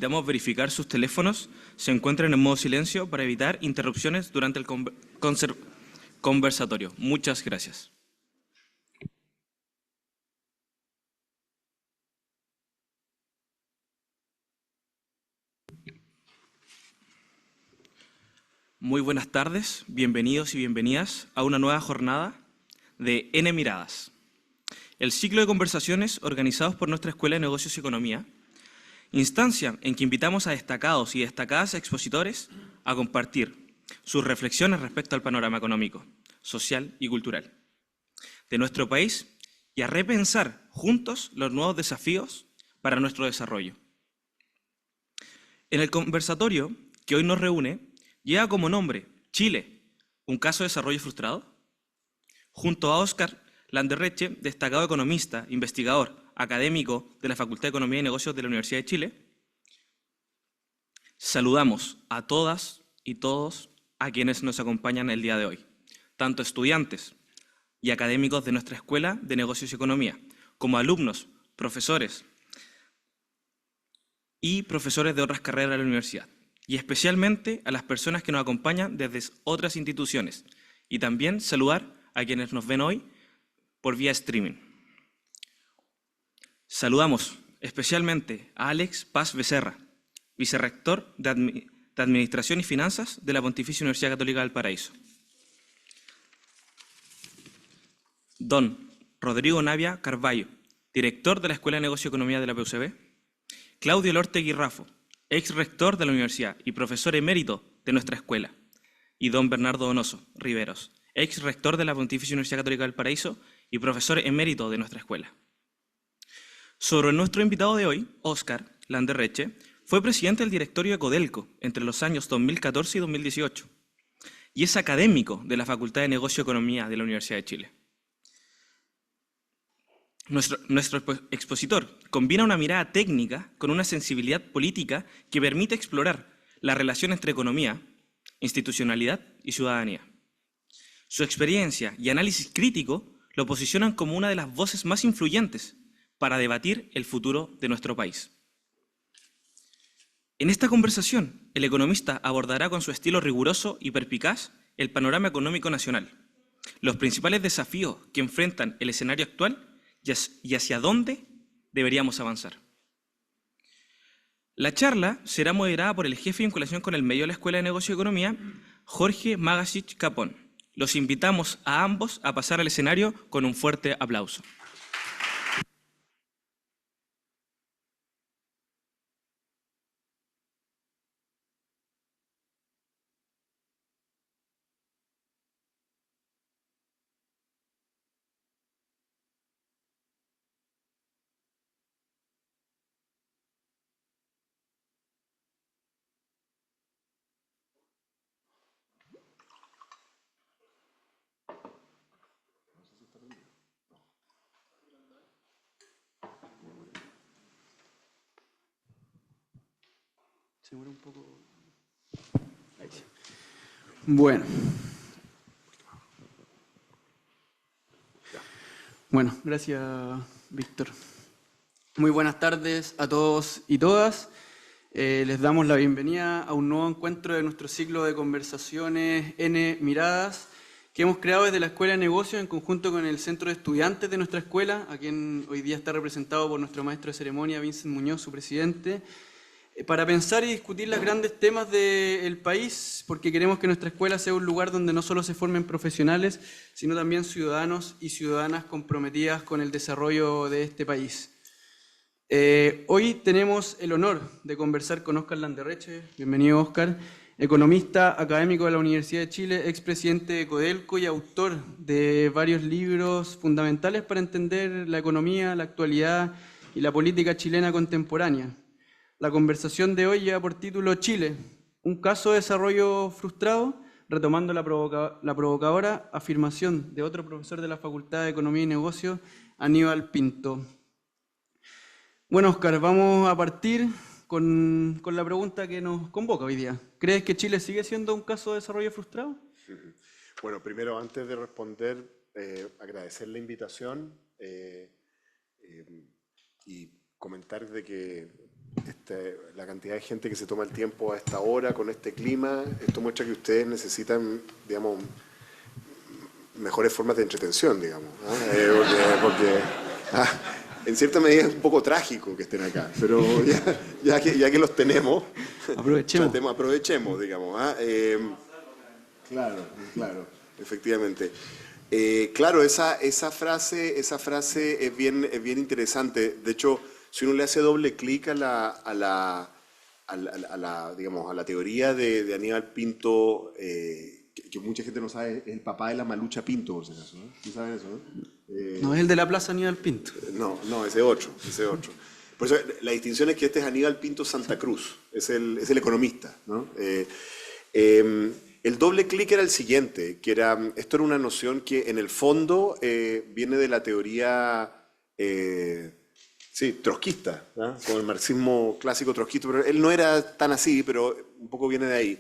solicitamos verificar sus teléfonos se encuentren en modo silencio para evitar interrupciones durante el conversatorio. Muchas gracias. Muy buenas tardes, bienvenidos y bienvenidas a una nueva jornada de N Miradas, el ciclo de conversaciones organizados por nuestra Escuela de Negocios y Economía, instancia en que invitamos a destacados y destacadas expositores a compartir sus reflexiones respecto al panorama económico, social y cultural de nuestro país y a repensar juntos los nuevos desafíos para nuestro desarrollo. En el conversatorio que hoy nos reúne, lleva como nombre Chile, un caso de desarrollo frustrado, junto a Óscar Landerreche, destacado economista, investigador, académico de la Facultad de Economía y Negocios de la Universidad de Chile. Saludamos a todas y todos a quienes nos acompañan el día de hoy, tanto estudiantes y académicos de nuestra Escuela de Negocios y Economía, como alumnos, profesores y profesores de otras carreras de la universidad, y especialmente a las personas que nos acompañan desde otras instituciones, y también saludar a quienes nos ven hoy por vía streaming. Saludamos especialmente a Alex Paz Becerra, vicerrector de Administración y Finanzas de la Pontificia Universidad Católica del Paraíso. Don Rodrigo Navia Carballo, director de la Escuela de Negocio y Economía de la PUCB. Claudio Elortegui Raffo, ex rector de la universidad y profesor emérito de nuestra escuela. Y don Bernardo Donoso Riveros, ex rector de la Pontificia Universidad Católica del Paraíso y profesor emérito de nuestra escuela. Sobre nuestro invitado de hoy, Óscar Landerreche, fue presidente del directorio de Codelco entre los años 2014 y 2018 y es académico de la Facultad de Negocio y Economía de la Universidad de Chile. Nuestro expositor combina una mirada técnica con una sensibilidad política que permite explorar la relación entre economía, institucionalidad y ciudadanía. Su experiencia y análisis crítico lo posicionan como una de las voces más influyentes para debatir el futuro de nuestro país. En esta conversación, el economista abordará con su estilo riguroso y perspicaz el panorama económico nacional, los principales desafíos que enfrentan el escenario actual y hacia dónde deberíamos avanzar. La charla será moderada por el jefe de vinculación con el medio de la Escuela de Negocio y Economía, Jorge Magasic Capón. Los invitamos a ambos a pasar al escenario con un fuerte aplauso. Bueno, gracias, Víctor. Muy buenas tardes a todos y todas. Les damos la bienvenida a un nuevo encuentro de nuestro ciclo de conversaciones N Miradas que hemos creado desde la Escuela de Negocios en conjunto con el Centro de Estudiantes de nuestra escuela, a quien hoy día está representado por nuestro maestro de ceremonia, Vincent Muñoz, su presidente, para pensar y discutir los grandes temas del país, porque queremos que nuestra escuela sea un lugar donde no solo se formen profesionales, sino también ciudadanos y ciudadanas comprometidas con el desarrollo de este país. Hoy tenemos el honor de conversar con Óscar Landerreche. Bienvenido, Óscar. Economista académico de la Universidad de Chile, expresidente de Codelco y autor de varios libros fundamentales para entender la economía, la actualidad y la política chilena contemporánea. La conversación de hoy lleva por título Chile, un caso de desarrollo frustrado, retomando la provocadora afirmación de otro profesor de la Facultad de Economía y Negocios, Aníbal Pinto. Bueno, Óscar, vamos a partir con la pregunta que nos convoca hoy día. ¿Crees que Chile sigue siendo un caso de desarrollo frustrado? Bueno, primero, antes de responder, agradecer la invitación y comentar de que la cantidad de gente que se toma el tiempo a esta hora, con este clima. Esto muestra que ustedes necesitan, digamos, mejores formas de entretención, digamos. En cierta medida es un poco trágico que estén acá, pero ya que los tenemos, aprovechemos, digamos. Claro, efectivamente. Claro, esa frase es bien interesante. De hecho, si uno le hace doble clic a la teoría de Aníbal Pinto, que mucha gente no sabe, es el papá de la Malucha Pinto, por si acaso, ¿no? ¿Sí saben eso, no? No es el de la Plaza Aníbal Pinto. No, ese otro. Por eso la distinción es que este es Aníbal Pinto Santa Cruz, es el economista, ¿no? El doble clic era el siguiente, esto era una noción que en el fondo viene de la teoría trotskista, ¿no? Como el marxismo clásico trotskista, pero él no era tan así, pero un poco viene de ahí.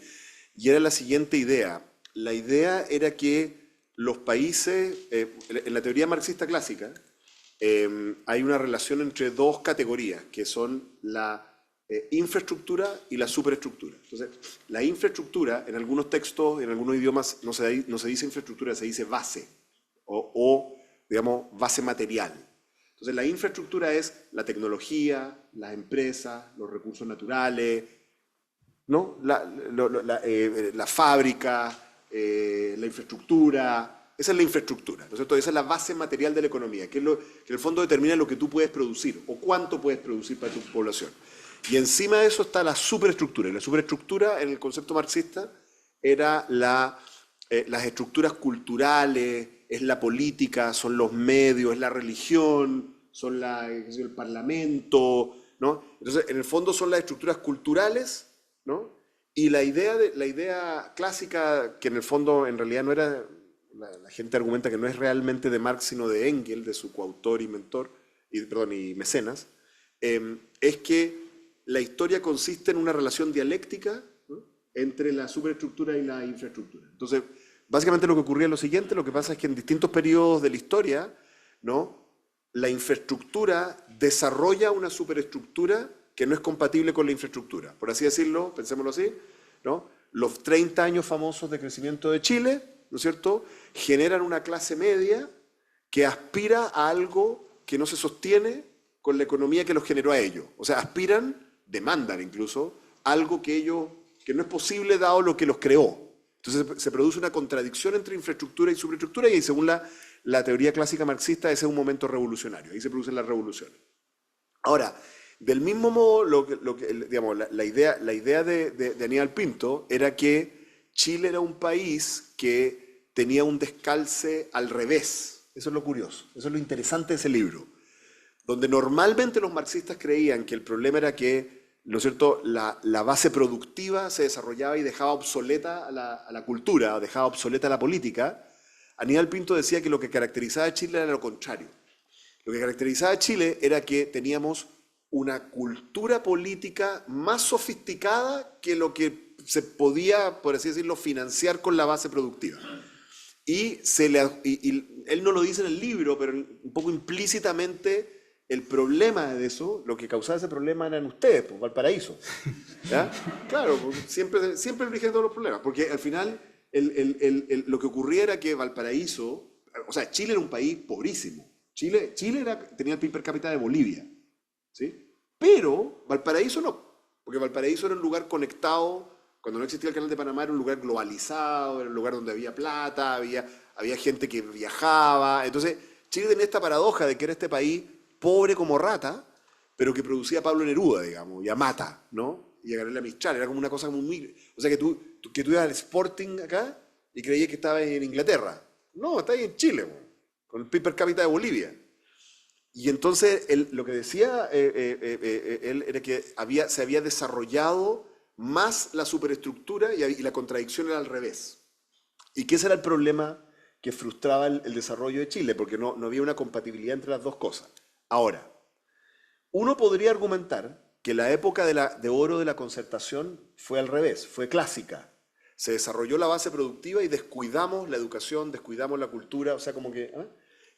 Y era la siguiente idea. La idea era que los países, en la teoría marxista clásica, hay una relación entre dos categorías, que son la infraestructura y la superestructura. Entonces, la infraestructura, en algunos textos, en algunos idiomas, no se dice infraestructura, se dice base, o digamos, base material. Entonces, la infraestructura es la tecnología, las empresas, los recursos naturales, ¿no? La fábrica, la infraestructura. Esa es la infraestructura, ¿no es cierto? Esa es la base material de la economía, que en el fondo determina lo que tú puedes producir o cuánto puedes producir para tu población. Y encima de eso está la superestructura. Y la superestructura, en el concepto marxista, era las estructuras culturales, es la política, son los medios, es la religión, son el parlamento, ¿no? Entonces, en el fondo son las estructuras culturales, ¿no? Y la idea clásica, que en el fondo en realidad no era, la gente argumenta que no es realmente de Marx, sino de Engels, de su coautor y mentor, y mecenas, es que la historia consiste en una relación dialéctica, ¿no? Entre la superestructura y la infraestructura. Entonces, básicamente lo que ocurría es lo siguiente: lo que pasa es que en distintos periodos de la historia, ¿no? La infraestructura desarrolla una superestructura que no es compatible con la infraestructura. Por así decirlo, pensémoslo así, ¿no? Los 30 años famosos de crecimiento de Chile, ¿no es cierto?, generan una clase media que aspira a algo que no se sostiene con la economía que los generó a ellos. O sea, demandan incluso, algo que no es posible dado lo que los creó. Entonces se produce una contradicción entre infraestructura y superestructura, y según la teoría clásica marxista, ese es un momento revolucionario. Ahí se producen las revoluciones. Ahora, del mismo modo, la idea de Aníbal Pinto era que Chile era un país que tenía un descalce al revés. Eso es lo curioso, eso es lo interesante de ese libro. Donde normalmente los marxistas creían que el problema era que, ¿no es cierto?, la base productiva se desarrollaba y dejaba obsoleta a la cultura, dejaba obsoleta a la política. Aníbal Pinto decía que lo que caracterizaba a Chile era lo contrario. Lo que caracterizaba a Chile era que teníamos una cultura política más sofisticada que lo que se podía, por así decirlo, financiar con la base productiva. Y él no lo dice en el libro, pero un poco implícitamente el problema de eso, lo que causaba ese problema eran ustedes, pues, Valparaíso. ¿Ya? Claro, siempre el origen de todos los problemas, porque al final lo que ocurría era que Valparaíso, o sea, Chile era un país pobrísimo. Chile tenía el PIB per cápita de Bolivia, ¿sí? Pero Valparaíso no, porque Valparaíso era un lugar conectado. Cuando no existía el Canal de Panamá, era un lugar globalizado, era un lugar donde había plata, había gente que viajaba. Entonces, Chile tenía esta paradoja de que era este país pobre como rata, pero que producía a Pablo Neruda, digamos, y a Mata, ¿no? Y a Gabriela Mistral. Era como una cosa muy... O sea, que tú ibas al Sporting acá y creías que estabas en Inglaterra. No, estabas en Chile, con el PIB per cápita de Bolivia. Y entonces, lo que decía él era que se había desarrollado más la superestructura y la contradicción era al revés. Y que ese era el problema que frustraba el desarrollo de Chile, porque no había una compatibilidad entre las dos cosas. Ahora, uno podría argumentar que la época de oro de la concertación fue al revés, fue clásica. Se desarrolló la base productiva y descuidamos la educación, descuidamos la cultura, o sea, como que...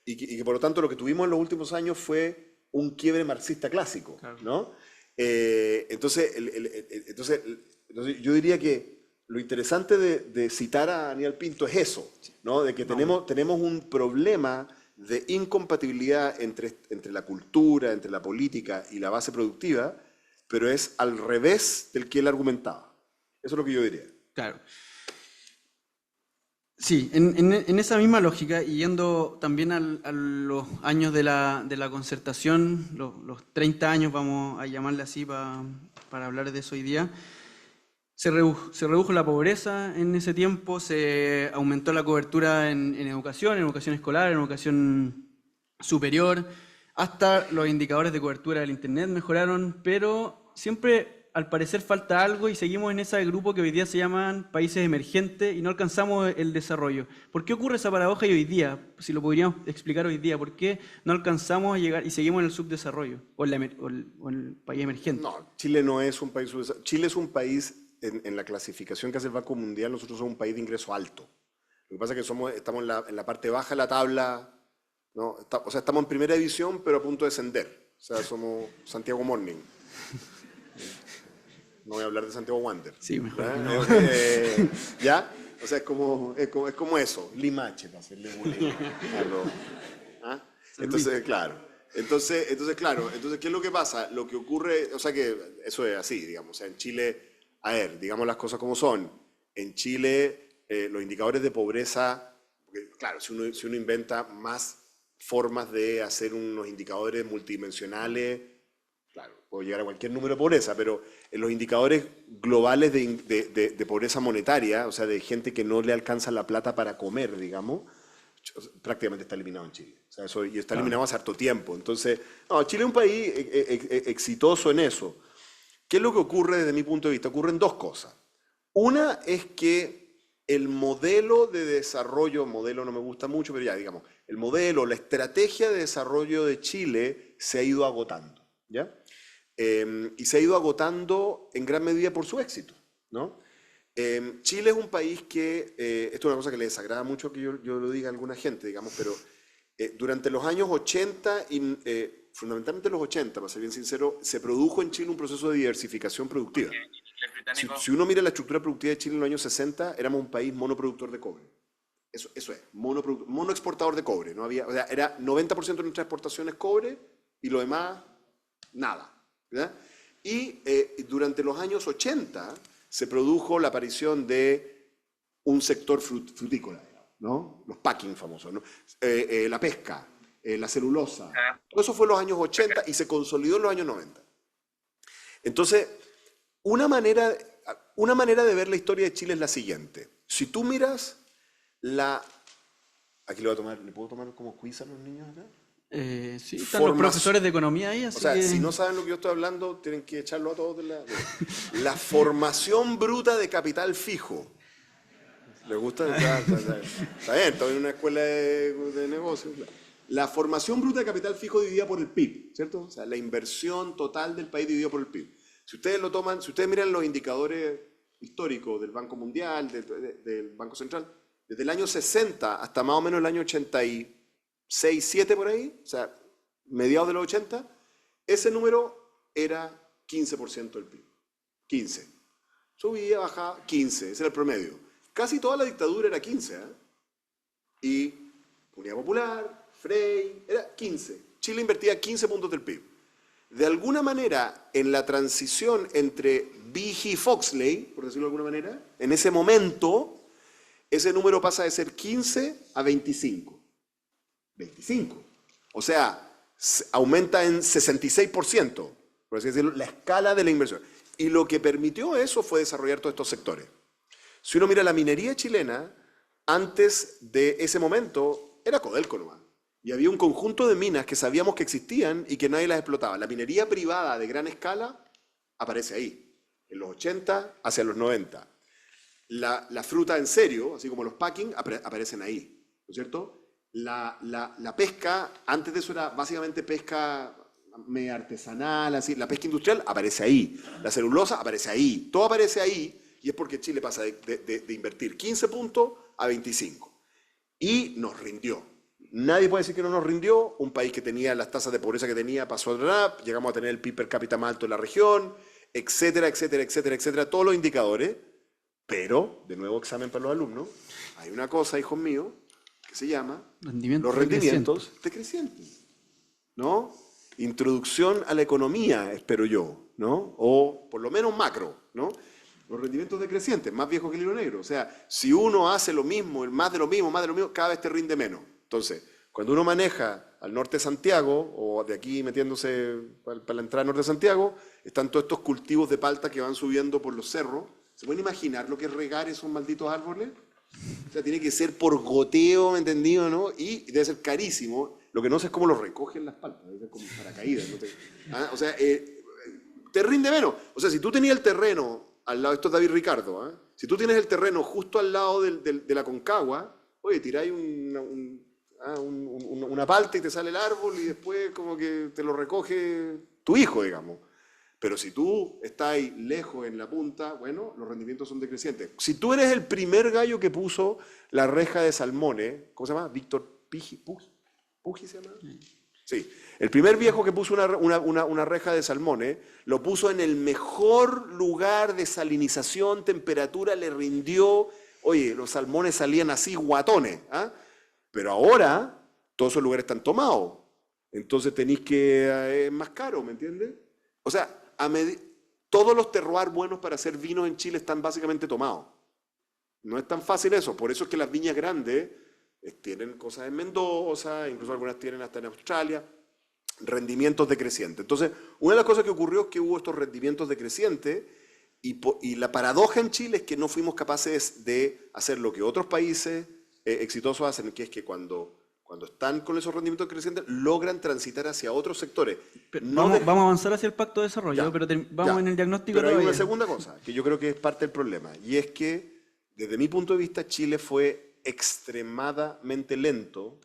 Y que por lo tanto lo que tuvimos en los últimos años fue un quiebre marxista clásico, ¿no? Entonces, yo diría que lo interesante de citar a Aníbal Pinto es eso, ¿no? De que tenemos un problema de incompatibilidad entre la cultura, entre la política y la base productiva, pero es al revés del que él argumentaba. Eso es lo que yo diría. Claro. Sí, en esa misma lógica, y yendo también a los años de la concertación, los 30 años, vamos a llamarle así para hablar de eso hoy día, se redujo la pobreza en ese tiempo, se aumentó la cobertura en educación escolar, en educación superior, hasta los indicadores de cobertura del Internet mejoraron, pero siempre al parecer falta algo y seguimos en ese grupo que hoy día se llaman países emergentes y no alcanzamos el desarrollo. ¿Por qué ocurre esa paradoja y hoy día? Si lo podríamos explicar hoy día, ¿por qué no alcanzamos a llegar y seguimos en el subdesarrollo o en el país emergente? No, Chile no es un país subdesarrollado. Chile es un país, en la clasificación que hace el Banco Mundial, nosotros somos un país de ingreso alto. Lo que pasa es que estamos en la parte baja de la tabla, ¿no? O sea, estamos en primera división, pero a punto de descender. O sea, somos Santiago Morning. No voy a hablar de Santiago Wander. Sí, mejor que no. ¿Ya? O sea, es como eso, Limache, para hacerle bullying. ¿Ah? Entonces, claro. Entonces, ¿qué es lo que pasa? Lo que ocurre, o sea que eso es así, digamos. O sea, en Chile, a ver, digamos las cosas como son. En Chile, los indicadores de pobreza, porque, claro, si uno inventa más formas de hacer unos indicadores multidimensionales, claro, puedo llegar a cualquier número de pobreza, pero en los indicadores globales de pobreza monetaria, o sea, de gente que no le alcanza la plata para comer, digamos, prácticamente está eliminado en Chile. O sea, y está eliminado hace harto tiempo. Entonces, no, Chile es un país exitoso en eso. ¿Qué es lo que ocurre desde mi punto de vista? Ocurren dos cosas. Una es que el modelo de desarrollo, modelo no me gusta mucho, pero ya, digamos, el modelo, la estrategia de desarrollo de Chile se ha ido agotando, ¿ya? Y se ha ido agotando en gran medida por su éxito, ¿no? Chile es un país que, esto es una cosa que le desagrada mucho que yo lo diga a alguna gente, digamos, pero durante los años 80, fundamentalmente los 80, para ser bien sincero, se produjo en Chile un proceso de diversificación productiva. Si uno mira la estructura productiva de Chile en los años 60, éramos un país monoproductor de cobre. Eso es, monoexportador de cobre. No había, o sea, era 90% de nuestras exportaciones cobre y lo demás, nada. ¿Verdad? Y durante los años 80 se produjo la aparición de un sector frutícola, ¿no? Los packing famosos, ¿no? La pesca, la celulosa. Todo eso fue en los años 80 y se consolidó en los años 90. Entonces, una manera de ver la historia de Chile es la siguiente. Si tú miras aquí ¿le puedo tomar como quiz a los niños acá? Sí, están los profesores de economía ahí, así o sea, que... si no saben lo que yo estoy hablando, tienen que echarlo a todos la formación bruta de capital fijo. ¿Les gusta? Está bien, estoy en una escuela de negocios. La formación bruta de capital fijo dividida por el PIB, ¿cierto? O sea, la inversión total del país dividida por el PIB. Si ustedes miran los indicadores históricos del Banco Mundial, del Banco Central, desde el año 60 hasta más o menos el año 86, 7 por ahí, o sea, mediados de los 80, ese número era 15% del PIB. 15. Subía, bajaba, 15, ese era el promedio. Casi toda la dictadura era 15, ¿eh? Y Unidad Popular, Frey, era 15. Chile invertía 15 puntos del PIB. De alguna manera, en la transición entre Bigi y Foxley, por decirlo de alguna manera, en ese momento, ese número pasa de ser 15 a 25. 25. O sea, aumenta en 66%, por así decirlo, la escala de la inversión. Y lo que permitió eso fue desarrollar todos estos sectores. Si uno mira la minería chilena, antes de ese momento era Codelco nomás. Y había un conjunto de minas que sabíamos que existían y que nadie las explotaba. La minería privada de gran escala aparece ahí, en los 80 hacia los 90. La fruta en serio, así como los packing, aparecen ahí, ¿no es cierto? La pesca, antes de eso era básicamente pesca media artesanal, así. La pesca industrial aparece ahí. La celulosa aparece ahí. Todo aparece ahí y es porque Chile pasa de invertir 15 puntos a 25. Y nos rindió. Nadie puede decir que no nos rindió. Un país que tenía las tasas de pobreza que tenía pasó a otra, llegamos a tener el PIB per cápita más alto en la región, etcétera, etcétera, etcétera, etcétera, todos los indicadores. Pero, de nuevo examen para los alumnos, hay una cosa, hijos míos, que se llama los rendimientos decrecientes, ¿no? Introducción a la economía, espero yo, ¿no? O por lo menos macro, ¿no? Los rendimientos decrecientes, más viejos que el hilo negro. O sea, si uno hace lo mismo, más de lo mismo, cada vez te rinde menos. Entonces, cuando uno maneja al norte de Santiago, o de aquí metiéndose para la entrada al norte de Santiago, están todos estos cultivos de palta que van subiendo por los cerros. ¿Se pueden imaginar lo que es regar esos malditos árboles? O sea, tiene que ser por goteo, ¿me entendido, no? Y debe ser carísimo. Lo que no sé es cómo lo recogen las paltas, debe ser como paracaídas. ¿No? O sea, te rinde menos. O sea, si tú tenías el terreno al lado, esto es David Ricardo, ¿eh? Si tú tienes el terreno justo al lado de la Concagua, oye, tiráis una palta y te sale el árbol y después como que te lo recoge tu hijo, digamos. Pero si tú estás ahí lejos en la punta, bueno, los rendimientos son decrecientes. Si tú eres el primer gallo que puso la reja de Salmones, ¿cómo se llama? Víctor Pugi se llama. Sí, el primer viejo que puso una reja de Salmones, lo puso en el mejor lugar de salinización, temperatura, le rindió. Oye, los salmones salían así guatones, ¿ah? Pero ahora todos esos lugares están tomados. Entonces tenéis que... es más caro, ¿me entiendes? O sea, todos los terroirs buenos para hacer vino en Chile están básicamente tomados. No es tan fácil eso. Por eso es que las viñas grandes tienen cosas en Mendoza, incluso algunas tienen hasta en Australia, rendimientos decrecientes. Entonces, una de las cosas que ocurrió es que hubo estos rendimientos decrecientes y la paradoja en Chile es que no fuimos capaces de hacer lo que otros países exitosos hacen, que es que cuando están con esos rendimientos crecientes, logran transitar hacia otros sectores. Vamos a avanzar hacia el Pacto de Desarrollo, pero vamos en el diagnóstico todavía. Pero hay todavía. una segunda cosa, que yo creo que es parte del problema, y es que, desde mi punto de vista, Chile fue extremadamente lento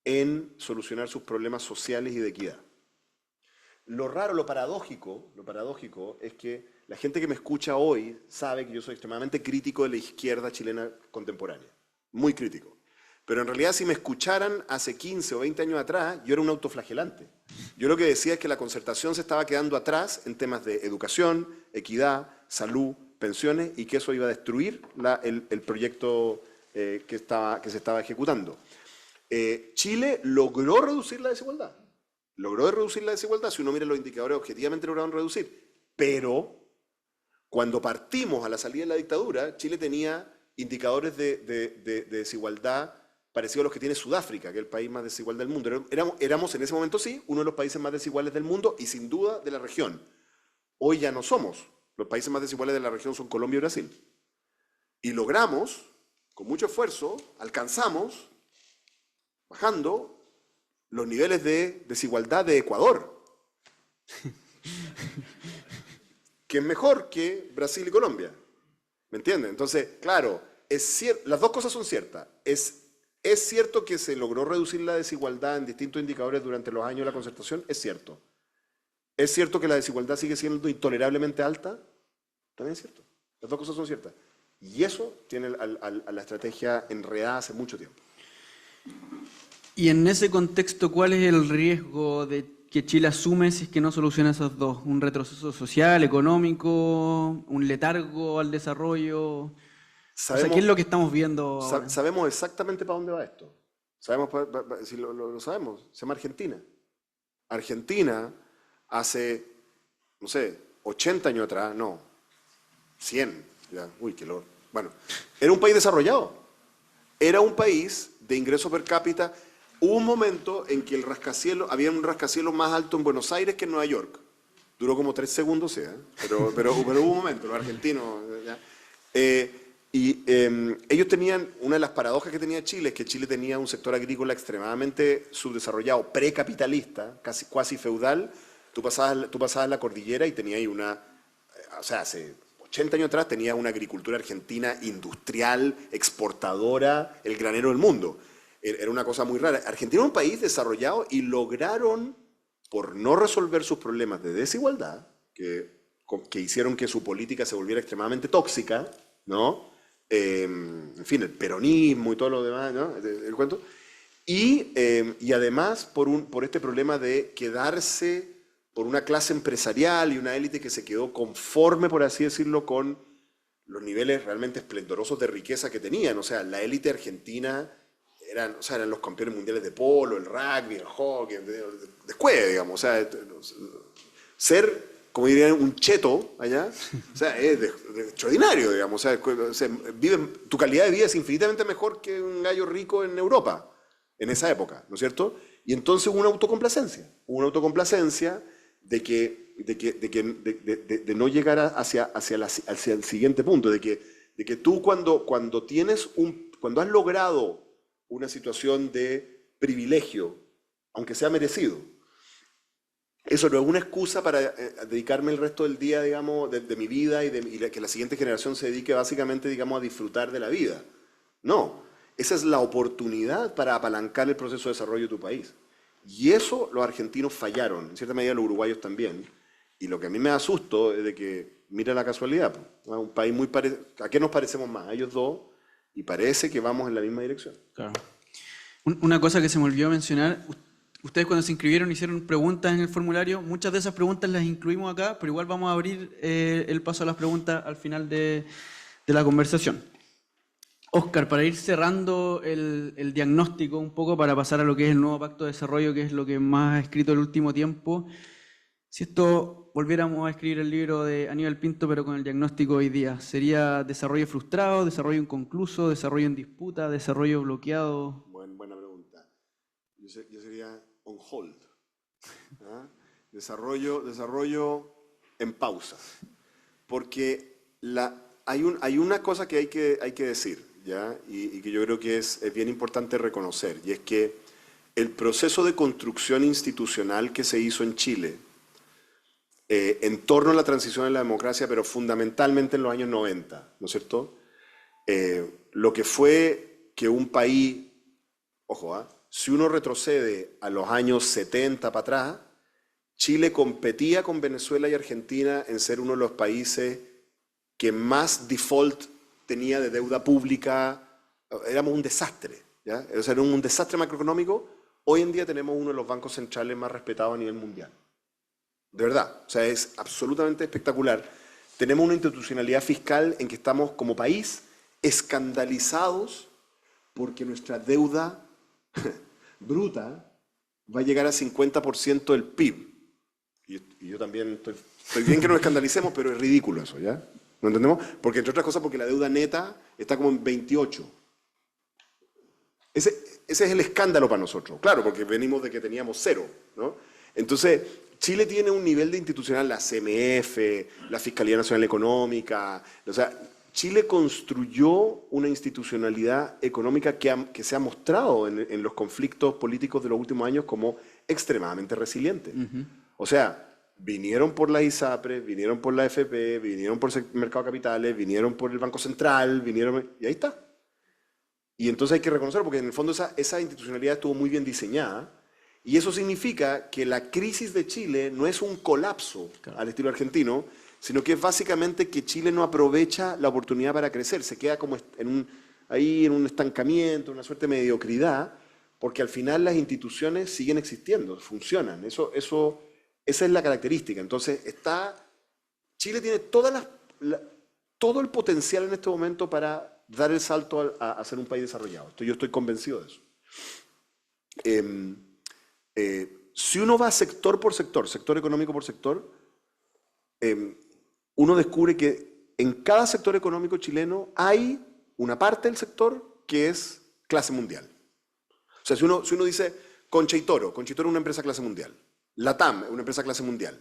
en solucionar sus problemas sociales y de equidad. Lo raro, lo paradójico es que la gente que me escucha hoy sabe que yo soy extremadamente crítico de la izquierda chilena contemporánea. Muy crítico. Pero en realidad, si me escucharan hace 15 o 20 años atrás, yo era un autoflagelante. Yo lo que decía es que la concertación se estaba quedando atrás en temas de educación, equidad, salud, pensiones, y que eso iba a destruir el proyecto que se estaba ejecutando. Chile logró reducir la desigualdad. Logró reducir la desigualdad, si uno mira los indicadores, objetivamente lograron reducir. Pero cuando partimos a la salida de la dictadura, Chile tenía indicadores de desigualdad parecidos a los que tiene Sudáfrica, que es el país más desigual del mundo. Éramos en ese momento, sí, uno de los países más desiguales del mundo y sin duda de la región. Hoy ya no somos. Los países más desiguales de la región son Colombia y Brasil. Y logramos, con mucho esfuerzo, alcanzamos, bajando, los niveles de desigualdad de Ecuador, que es mejor que Brasil y Colombia. ¿Me entienden? Entonces, claro, las dos cosas son ciertas. ¿Es cierto que se logró reducir la desigualdad en distintos indicadores durante los años de la concertación? Es cierto. ¿Es cierto que la desigualdad sigue siendo intolerablemente alta? También es cierto. Las dos cosas son ciertas. Y eso tiene a la estrategia enredada hace mucho tiempo. Y en ese contexto, ¿cuál es el riesgo de que Chile asume si es que no soluciona esos dos? ¿Un retroceso social, económico, un letargo al desarrollo? ¿Qué es lo que estamos viendo ahora? Sabemos exactamente para dónde va esto. Sabemos, si lo sabemos, se llama Argentina. Argentina hace, no sé, 80 años atrás, no, 100, ya, uy, qué lor. Bueno, era un país desarrollado. Era un país de ingreso per cápita. Hubo un momento en que había un rascacielos más alto en Buenos Aires que en Nueva York. Duró como 3 segundos, sí, pero hubo un momento, los argentinos. ¿Ya? Ellos tenían, una de las paradojas que tenía Chile es que Chile tenía un sector agrícola extremadamente subdesarrollado, precapitalista, casi cuasi feudal. Tú pasabas la cordillera y tenías o sea, hace 80 años atrás tenía una agricultura argentina industrial, exportadora, el granero del mundo. Era una cosa muy rara. Argentina era un país desarrollado y lograron, por no resolver sus problemas de desigualdad, que hicieron que su política se volviera extremadamente tóxica, ¿no? En fin, el peronismo y todo lo demás, ¿no? El cuento. Y además por este problema de quedarse por una clase empresarial y una élite que se quedó conforme, por así decirlo, con los niveles realmente esplendorosos de riqueza que tenían. O sea, la élite argentina eran los campeones mundiales de polo, el rugby, el hockey, después, digamos. O sea, ser, como dirían, un cheto allá, o sea, es extraordinario, digamos. O sea, tu calidad de vida es infinitamente mejor que un gallo rico en Europa, en esa época, ¿no es cierto? Y entonces hubo una autocomplacencia de no llegar hacia el siguiente punto, de que tú cuando has logrado una situación de privilegio, aunque sea merecido, eso no es una excusa para dedicarme el resto del día, digamos, de mi vida y que la siguiente generación se dedique básicamente, digamos, a disfrutar de la vida. No, esa es la oportunidad para apalancar el proceso de desarrollo de tu país. Y eso los argentinos fallaron, en cierta medida los uruguayos también. Y lo que a mí me da susto es de que, mira la casualidad, pues, un país muy parecido. ¿A qué nos parecemos más? A ellos dos, y parece que vamos en la misma dirección. Claro. Una cosa que se me olvidó mencionar, ustedes cuando se inscribieron hicieron preguntas en el formulario, muchas de esas preguntas las incluimos acá, pero igual vamos a abrir el paso a las preguntas al final de la conversación. Óscar, para ir cerrando el diagnóstico un poco, para pasar a lo que es el nuevo Pacto de Desarrollo, que es lo que más ha escrito el último tiempo, si volviéramos a escribir el libro de Aníbal Pinto, pero con el diagnóstico hoy día, ¿sería desarrollo frustrado, desarrollo inconcluso, desarrollo en disputa, desarrollo bloqueado? Buena pregunta. Yo sería on hold. ¿Ah? Desarrollo en pausa. Porque hay una cosa que hay que decir, ¿ya? Y que yo creo que es bien importante reconocer, y es que el proceso de construcción institucional que se hizo en Chile en torno a la transición a la democracia, pero fundamentalmente en los años 90, ¿no es cierto? Lo que fue que un país, ojo, si uno retrocede a los años 70 para atrás, Chile competía con Venezuela y Argentina en ser uno de los países que más default tenía de deuda pública. Éramos un desastre, ¿ya? O sea, era un desastre macroeconómico. Hoy en día tenemos uno de los bancos centrales más respetados a nivel mundial. De verdad, o sea, es absolutamente espectacular. Tenemos una institucionalidad fiscal en que estamos como país escandalizados porque nuestra deuda bruta va a llegar a 50% del PIB. Y yo también estoy bien que nos escandalicemos, pero es ridículo eso, ¿ya? ¿No entendemos? Porque entre otras cosas porque la deuda neta está como en 28. Ese es el escándalo para nosotros, claro, porque venimos de que teníamos 0, ¿no? Entonces, Chile tiene un nivel de institucional, la CMF, la Fiscalía Nacional Económica, o sea, Chile construyó una institucionalidad económica que se ha mostrado en los conflictos políticos de los últimos años como extremadamente resiliente. O sea, vinieron por la ISAPRES, vinieron por la AFP, vinieron por el mercado de capitales, vinieron por el Banco Central, y ahí está. Y entonces hay que reconocerlo, porque en el fondo esa institucionalidad estuvo muy bien diseñada, y eso significa que la crisis de Chile no es un colapso al estilo argentino, sino que es básicamente que Chile no aprovecha la oportunidad para crecer, se queda como ahí en un estancamiento, una suerte de mediocridad, porque al final las instituciones siguen existiendo, funcionan, esa es la característica. Entonces, Chile tiene todo el potencial en este momento para dar el salto a ser un país desarrollado. Yo estoy convencido de eso. Si uno va sector por sector, sector económico por sector, uno descubre que en cada sector económico chileno hay una parte del sector que es clase mundial. O sea, si uno dice Concha y Toro es una empresa clase mundial. Latam es una empresa clase mundial.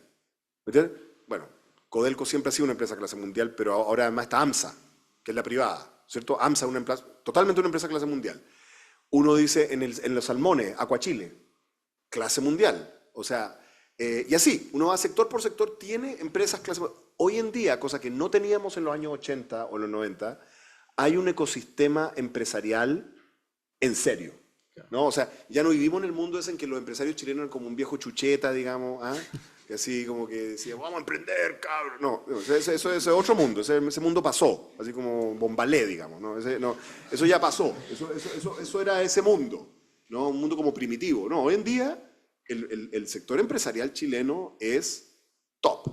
¿Me entiendes? Bueno, Codelco siempre ha sido una empresa clase mundial, pero ahora además está AMSA, que es la privada, ¿cierto? AMSA es totalmente una empresa clase mundial. Uno dice en los salmones, Aquachile, clase mundial. O sea, y así, uno va sector por sector, tiene empresas clase mundial. Hoy en día, cosa que no teníamos en los años 80 o en los 90, hay un ecosistema empresarial en serio. ¿No? O sea, ya no vivimos en el mundo ese en que los empresarios chilenos eran como un viejo chucheta, digamos, que así como que decía, vamos a emprender, cabrón. No, eso es otro mundo, ese mundo pasó, así como Bombalé, digamos, ¿no? Eso ya pasó, eso era ese mundo. ¿no? Un mundo como primitivo. No, hoy en día el sector empresarial chileno es top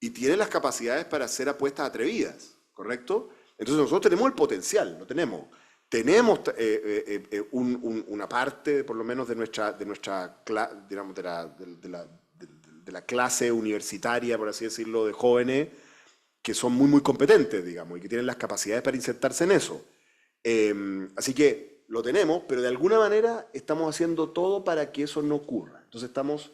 y tiene las capacidades para hacer apuestas atrevidas, ¿correcto? Entonces nosotros tenemos el potencial, lo tenemos. Tenemos una parte, por lo menos, de digamos, de la clase universitaria, por así decirlo, de jóvenes que son muy competentes, digamos, y que tienen las capacidades para insertarse en eso. Así que lo tenemos, pero de alguna manera estamos haciendo todo para que eso no ocurra. Entonces estamos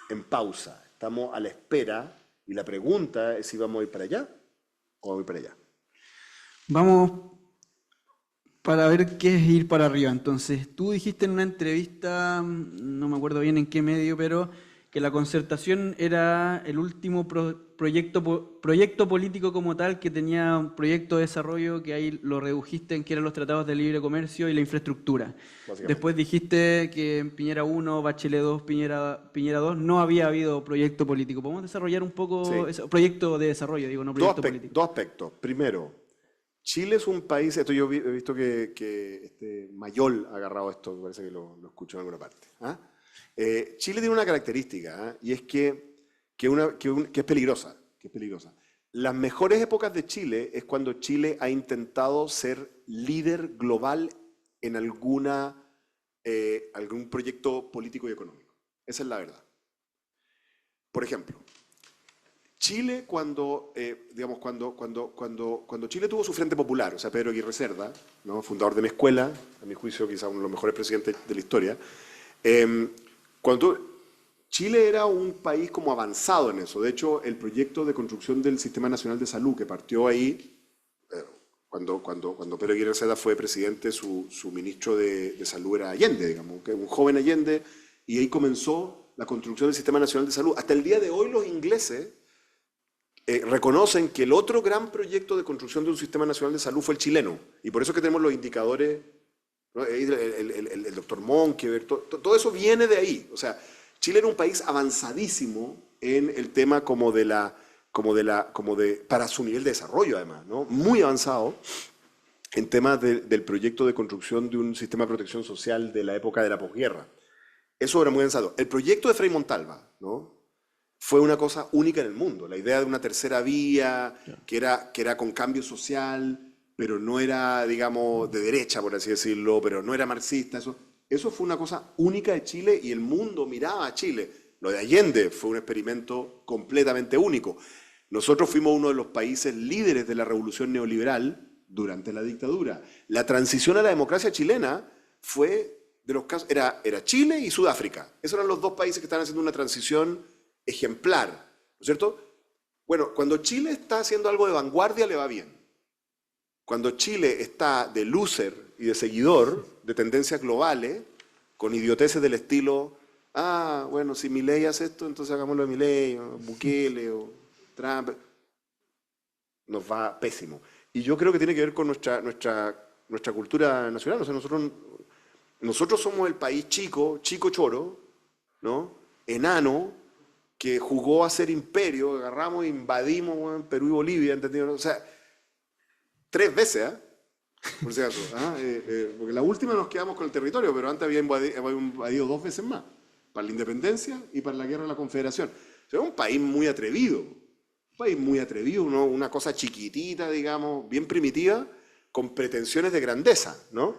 en pausa, estamos a la espera, y la pregunta es si vamos a ir para allá o vamos a ir para allá. Vamos para ver qué es ir para arriba. Entonces, tú dijiste en una entrevista, no me acuerdo bien en qué medio, pero que la concertación era el último proyecto político como tal, que tenía un proyecto de desarrollo, que ahí lo redujiste en que eran los tratados de libre comercio y la infraestructura. Después dijiste que en Piñera 1, Bachelet 2, Piñera 2 no había habido proyecto político. ¿Podemos desarrollar un poco ese proyecto de desarrollo, digo, no proyecto político? Dos aspectos. Primero, Chile es un país, esto yo he visto que Mayol ha agarrado esto, me parece que lo escucho en alguna parte. ¿Ah? Chile tiene una característica, y es que es peligrosa, Las mejores épocas de Chile es cuando Chile ha intentado ser líder global en algún proyecto político y económico. Esa es la verdad. Por ejemplo, Chile cuando Chile tuvo su Frente Popular, o sea, Pedro Aguirre Cerda, ¿no? Fundador de mi escuela, a mi juicio quizá uno de los mejores presidentes de la historia, Chile era un país como avanzado en eso. De hecho, el proyecto de construcción del Sistema Nacional de Salud, que partió ahí, cuando Pedro Aguirre Cerda fue presidente, su ministro de Salud era Allende, digamos, un joven Allende, y ahí comenzó la construcción del Sistema Nacional de Salud. Hasta el día de hoy los ingleses reconocen que el otro gran proyecto de construcción de un Sistema Nacional de Salud fue el chileno, y por eso es que tenemos los indicadores, ¿no? El doctor Monkeberg, todo eso viene de ahí. O sea, Chile era un país avanzadísimo en el tema para su nivel de desarrollo, además, ¿no? Muy avanzado en temas del proyecto de construcción de un sistema de protección social de la época de la posguerra. Eso era muy avanzado. El proyecto de Frei Montalva, ¿no? Fue una cosa única en el mundo. La idea de una tercera vía, que era con cambio social, pero no era, digamos, de derecha, por así decirlo, pero no era marxista. Eso fue una cosa única de Chile, y el mundo miraba a Chile. Lo de Allende fue un experimento completamente único. Nosotros fuimos uno de los países líderes de la revolución neoliberal durante la dictadura. La transición a la democracia chilena fue de los casos, era Chile y Sudáfrica. Esos eran los dos países que estaban haciendo una transición ejemplar, ¿no es cierto? Bueno, cuando Chile está haciendo algo de vanguardia, le va bien. Cuando Chile está de loser y de seguidor de tendencias globales, con idioteces del estilo, bueno, si Milei hace esto, entonces hagámoslo de Milei, o Bukele, o Trump, nos va pésimo. Y yo creo que tiene que ver con nuestra cultura nacional. O sea, nosotros somos el país chico choro, ¿no? Enano, que jugó a ser imperio, agarramos e invadimos, bueno, Perú y Bolivia, ¿entendido? O sea, 3 veces, por si acaso. Porque la última nos quedamos con el territorio, pero antes había invadido 2 veces más, para la independencia y para la guerra de la Confederación. O sea, es un país muy atrevido, una cosa chiquitita, digamos, bien primitiva, con pretensiones de grandeza, ¿no?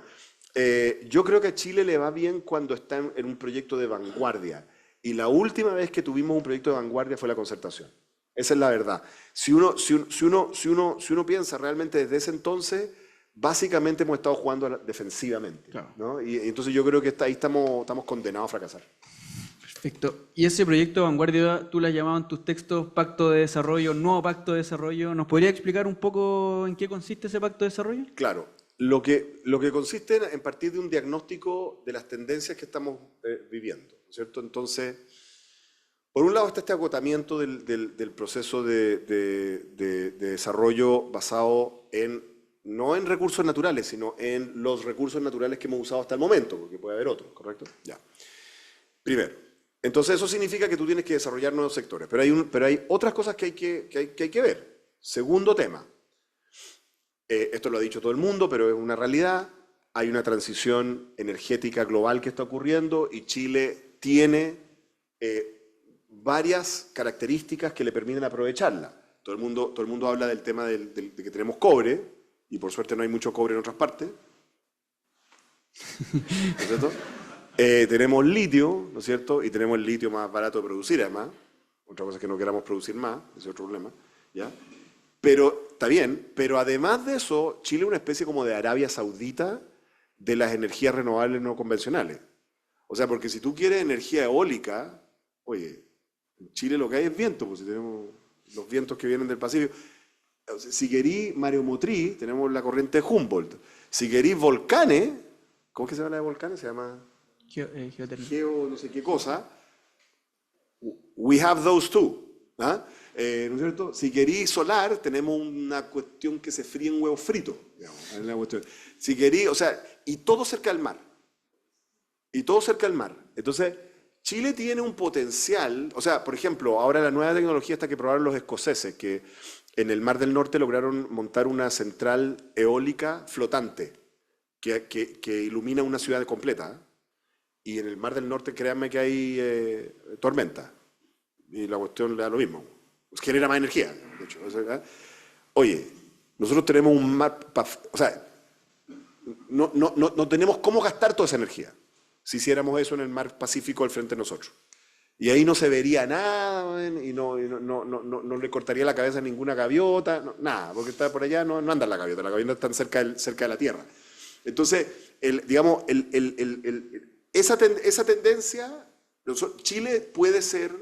Yo creo que a Chile le va bien cuando está en un proyecto de vanguardia. Y la última vez que tuvimos un proyecto de vanguardia fue la concertación. Esa es la verdad. Si uno piensa realmente desde ese entonces, básicamente hemos estado jugando defensivamente, claro, ¿no? Y entonces yo creo que ahí estamos condenados a fracasar. Perfecto. Y ese proyecto de vanguardia, tú lo has llamado en tus textos Pacto de Desarrollo, Nuevo Pacto de Desarrollo. ¿Nos podría explicar un poco en qué consiste ese Pacto de Desarrollo? Claro. Lo que consiste en partir de un diagnóstico de las tendencias que estamos viviendo, ¿cierto? Entonces, por un lado está este agotamiento del proceso de desarrollo basado no en recursos naturales, sino en los recursos naturales que hemos usado hasta el momento, porque puede haber otros, ¿correcto? Ya. Primero, entonces eso significa que tú tienes que desarrollar nuevos sectores, pero hay otras cosas que hay que ver. Segundo tema. Esto lo ha dicho todo el mundo, pero es una realidad. hay una transición energética global que está ocurriendo y Chile tiene varias características que le permiten aprovecharla. Todo el mundo habla del tema de que tenemos cobre, y por suerte no hay mucho cobre en otras partes. ¿No es cierto? Tenemos litio, ¿no es cierto? Y tenemos el litio más barato de producir, además. Otra cosa es que no queramos producir más, ese es otro problema, ¿ya? Pero, está bien, pero además de eso, Chile es una especie como de Arabia Saudita de las energías renovables no convencionales. O sea, porque si tú quieres energía eólica, oye, en Chile lo que hay es viento, pues si tenemos los vientos que vienen del Pacífico. O sea, si querís mareomotriz, tenemos la corriente de Humboldt. Si querís volcanes, ¿cómo es que se llama la de volcanes? Se llama Geotermia. geo no sé qué cosa. We have those too. ¿Ah? ¿No es cierto? Si querís solar, tenemos una cuestión que se fríe en huevo frito. Digamos, en la cuestión. Si querís, o sea, y todo cerca del mar. Y todo cerca del mar. Entonces, Chile tiene un potencial, o sea, por ejemplo, ahora la nueva tecnología está que probaron los escoceses, que en el Mar del Norte lograron montar una central eólica flotante que ilumina una ciudad completa. ¿Eh? Y en el Mar del Norte, créanme que hay tormenta. Y la cuestión le da lo mismo. Pues genera más energía, de hecho. O sea, oye, nosotros tenemos un mar, o sea, no tenemos cómo gastar toda esa energía si hiciéramos eso en el mar Pacífico al frente de nosotros. Y ahí no se vería nada, y no le cortaría la cabeza a ninguna gaviota, nada, porque está por allá, no anda la gaviota está cerca de la Tierra. Entonces, digamos, esa tendencia, Chile puede ser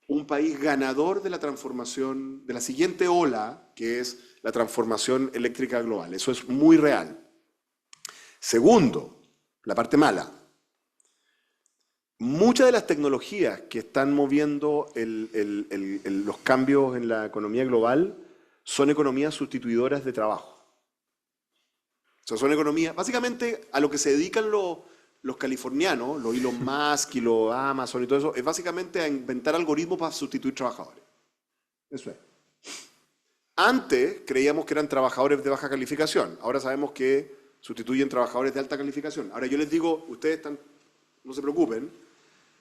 un país ganador de la transformación, de la siguiente ola, que es la transformación eléctrica global. Eso es muy real. Segundo, la parte mala. Muchas de las tecnologías que están moviendo los cambios en la economía global son economías sustituidoras de trabajo. O sea, son economías, básicamente a lo que se dedican los californianos, los Elon Musk y los Amazon y todo eso, es básicamente a inventar algoritmos para sustituir trabajadores. Eso es. Antes creíamos que eran trabajadores de baja calificación, ahora sabemos que sustituyen trabajadores de alta calificación. Ahora yo les digo, ustedes no se preocupen,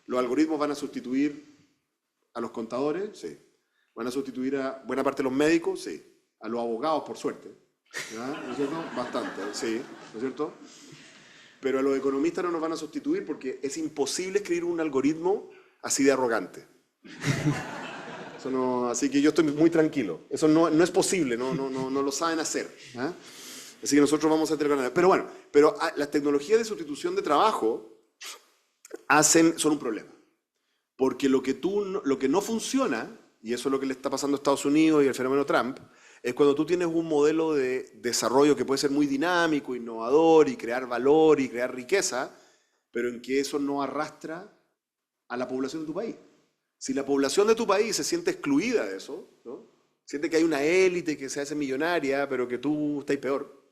los algoritmos van a sustituir a los contadores, sí. Van a sustituir a buena parte de los médicos, sí. A los abogados, por suerte. ¿Ya? ¿No es cierto? Bastante, sí. ¿No es cierto? Pero a los economistas no nos van a sustituir porque es imposible escribir un algoritmo así de arrogante. Eso no, así que yo estoy muy tranquilo. Eso no es posible, no lo saben hacer. ¿Eh? Así que nosotros vamos a tener. Pero bueno, las tecnologías de sustitución de trabajo son un problema. Porque lo que no funciona, y eso es lo que le está pasando a Estados Unidos y el fenómeno Trump, es cuando tú tienes un modelo de desarrollo que puede ser muy dinámico, innovador, y crear valor y crear riqueza, pero en que eso no arrastra a la población de tu país. Si la población de tu país se siente excluida de eso, ¿no? Siente que hay una élite que se hace millonaria, pero que tú estás peor,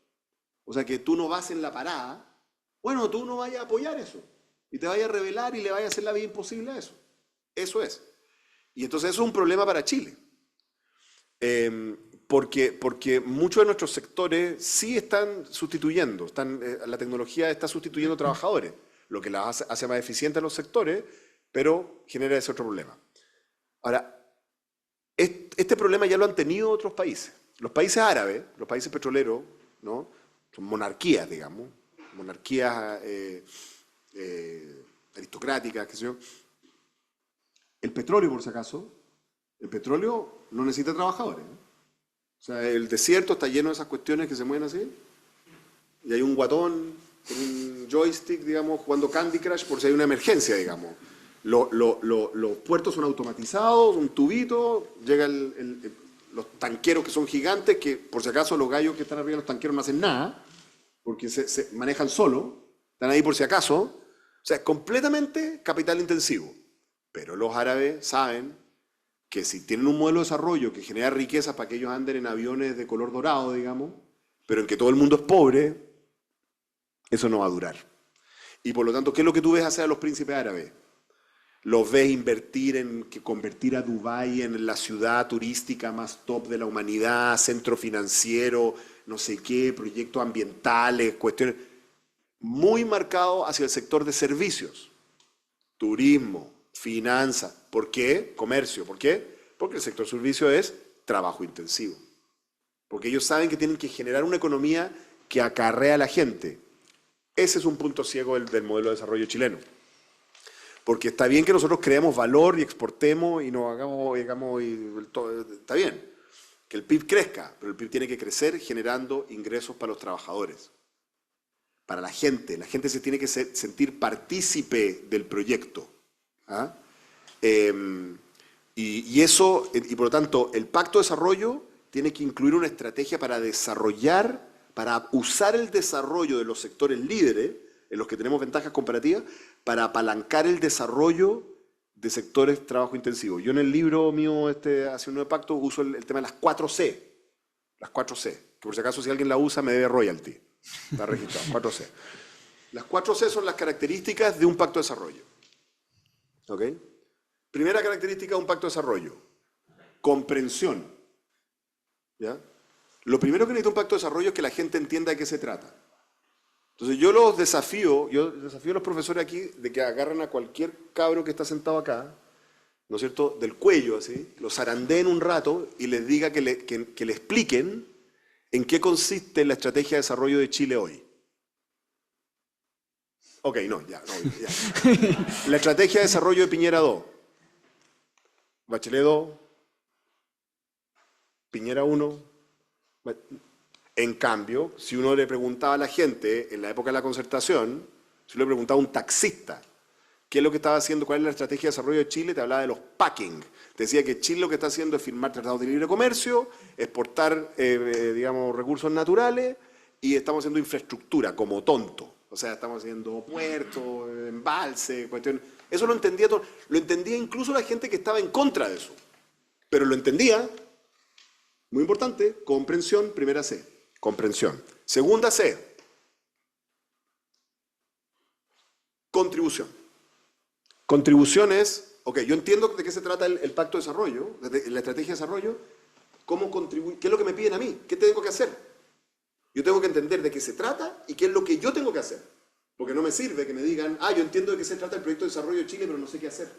o sea, que tú no vas en la parada, bueno, tú no vayas a apoyar eso, y te vayas a rebelar y le vayas a hacer la vida imposible a eso. Eso es. Y entonces eso es un problema para Chile. Porque muchos de nuestros sectores sí están sustituyendo, la tecnología está sustituyendo trabajadores, lo que la hace más eficiente a los sectores, pero genera ese otro problema. Ahora, este problema ya lo han tenido otros países. Los países árabes, los países petroleros, ¿no? Son monarquías, digamos, monarquías aristocráticas, qué sé yo. El petróleo, por si acaso, el petróleo no necesita trabajadores, ¿no? O sea, el desierto está lleno de esas cuestiones que se mueven así, y hay un guatón con un joystick, digamos, jugando Candy Crush por si hay una emergencia, digamos. Los puertos son automatizados, un tubito, llegan los tanqueros que son gigantes, que por si acaso los gallos que están arriba de los tanqueros no hacen nada, porque se manejan solo, están ahí por si acaso. O sea, es completamente capital intensivo. Pero los árabes saben que si tienen un modelo de desarrollo que genera riqueza para que ellos anden en aviones de color dorado, digamos, pero en que todo el mundo es pobre, eso no va a durar. Y por lo tanto, ¿qué es lo que tú ves hacer a los príncipes árabes? Los ves convertir a Dubái en la ciudad turística más top de la humanidad, centro financiero, no sé qué, proyectos ambientales, cuestiones. muy marcado hacia el sector de servicios, turismo, finanzas. ¿Por qué? Comercio. ¿Por qué? Porque el sector servicio es trabajo intensivo. Porque ellos saben que tienen que generar una economía que acarrea a la gente. Ese es un punto ciego del modelo de desarrollo chileno. Porque está bien que nosotros creemos valor y exportemos y nos hagamos, digamos, está bien. Que el PIB crezca, pero el PIB tiene que crecer generando ingresos para los trabajadores, para la gente. La gente se tiene que sentir partícipe del proyecto. ¿Ah? Y por lo tanto, el Pacto de Desarrollo tiene que incluir una estrategia para desarrollar, para usar el desarrollo de los sectores líderes, en los que tenemos ventajas comparativas, para apalancar el desarrollo de sectores de trabajo intensivo. Yo en el libro mío, hacia un nuevo pacto, uso el tema de las 4C. Las 4C, que por si acaso si alguien la usa me debe royalty. Está registrado, 4C. Las 4C son las características de un pacto de desarrollo. ¿Ok? Primera característica de un pacto de desarrollo, comprensión. ¿Ya? Lo primero que necesita un pacto de desarrollo es que la gente entienda de qué se trata. Entonces yo desafío a los profesores aquí de que agarren a cualquier cabro que está sentado acá, ¿no es cierto?, del cuello así, lo zarandeen un rato y les diga que le expliquen en qué consiste la estrategia de desarrollo de Chile hoy. Ok, ya. La estrategia de desarrollo de Piñera 2. Bachelet 2. Piñera 1. En cambio, si uno le preguntaba a la gente en la época de la concertación, si uno le preguntaba a un taxista qué es lo que estaba haciendo, cuál es la estrategia de desarrollo de Chile, te hablaba de los packing. Te decía que Chile lo que está haciendo es firmar tratados de libre comercio, exportar, digamos, recursos naturales y estamos haciendo infraestructura como tonto. O sea, estamos haciendo puertos, embalse, cuestiones. Eso lo entendía todo. Lo entendía incluso la gente que estaba en contra de eso. Pero lo entendía. Muy importante, comprensión, primera C. Comprensión. Segunda C. Contribución. Contribución es, ok, yo entiendo de qué se trata el pacto de desarrollo, la estrategia de desarrollo, cómo contribuir, qué es lo que me piden a mí, qué tengo que hacer. Yo tengo que entender de qué se trata y qué es lo que yo tengo que hacer. Porque no me sirve que me digan, yo entiendo de qué se trata el proyecto de desarrollo de Chile, pero no sé qué hacer.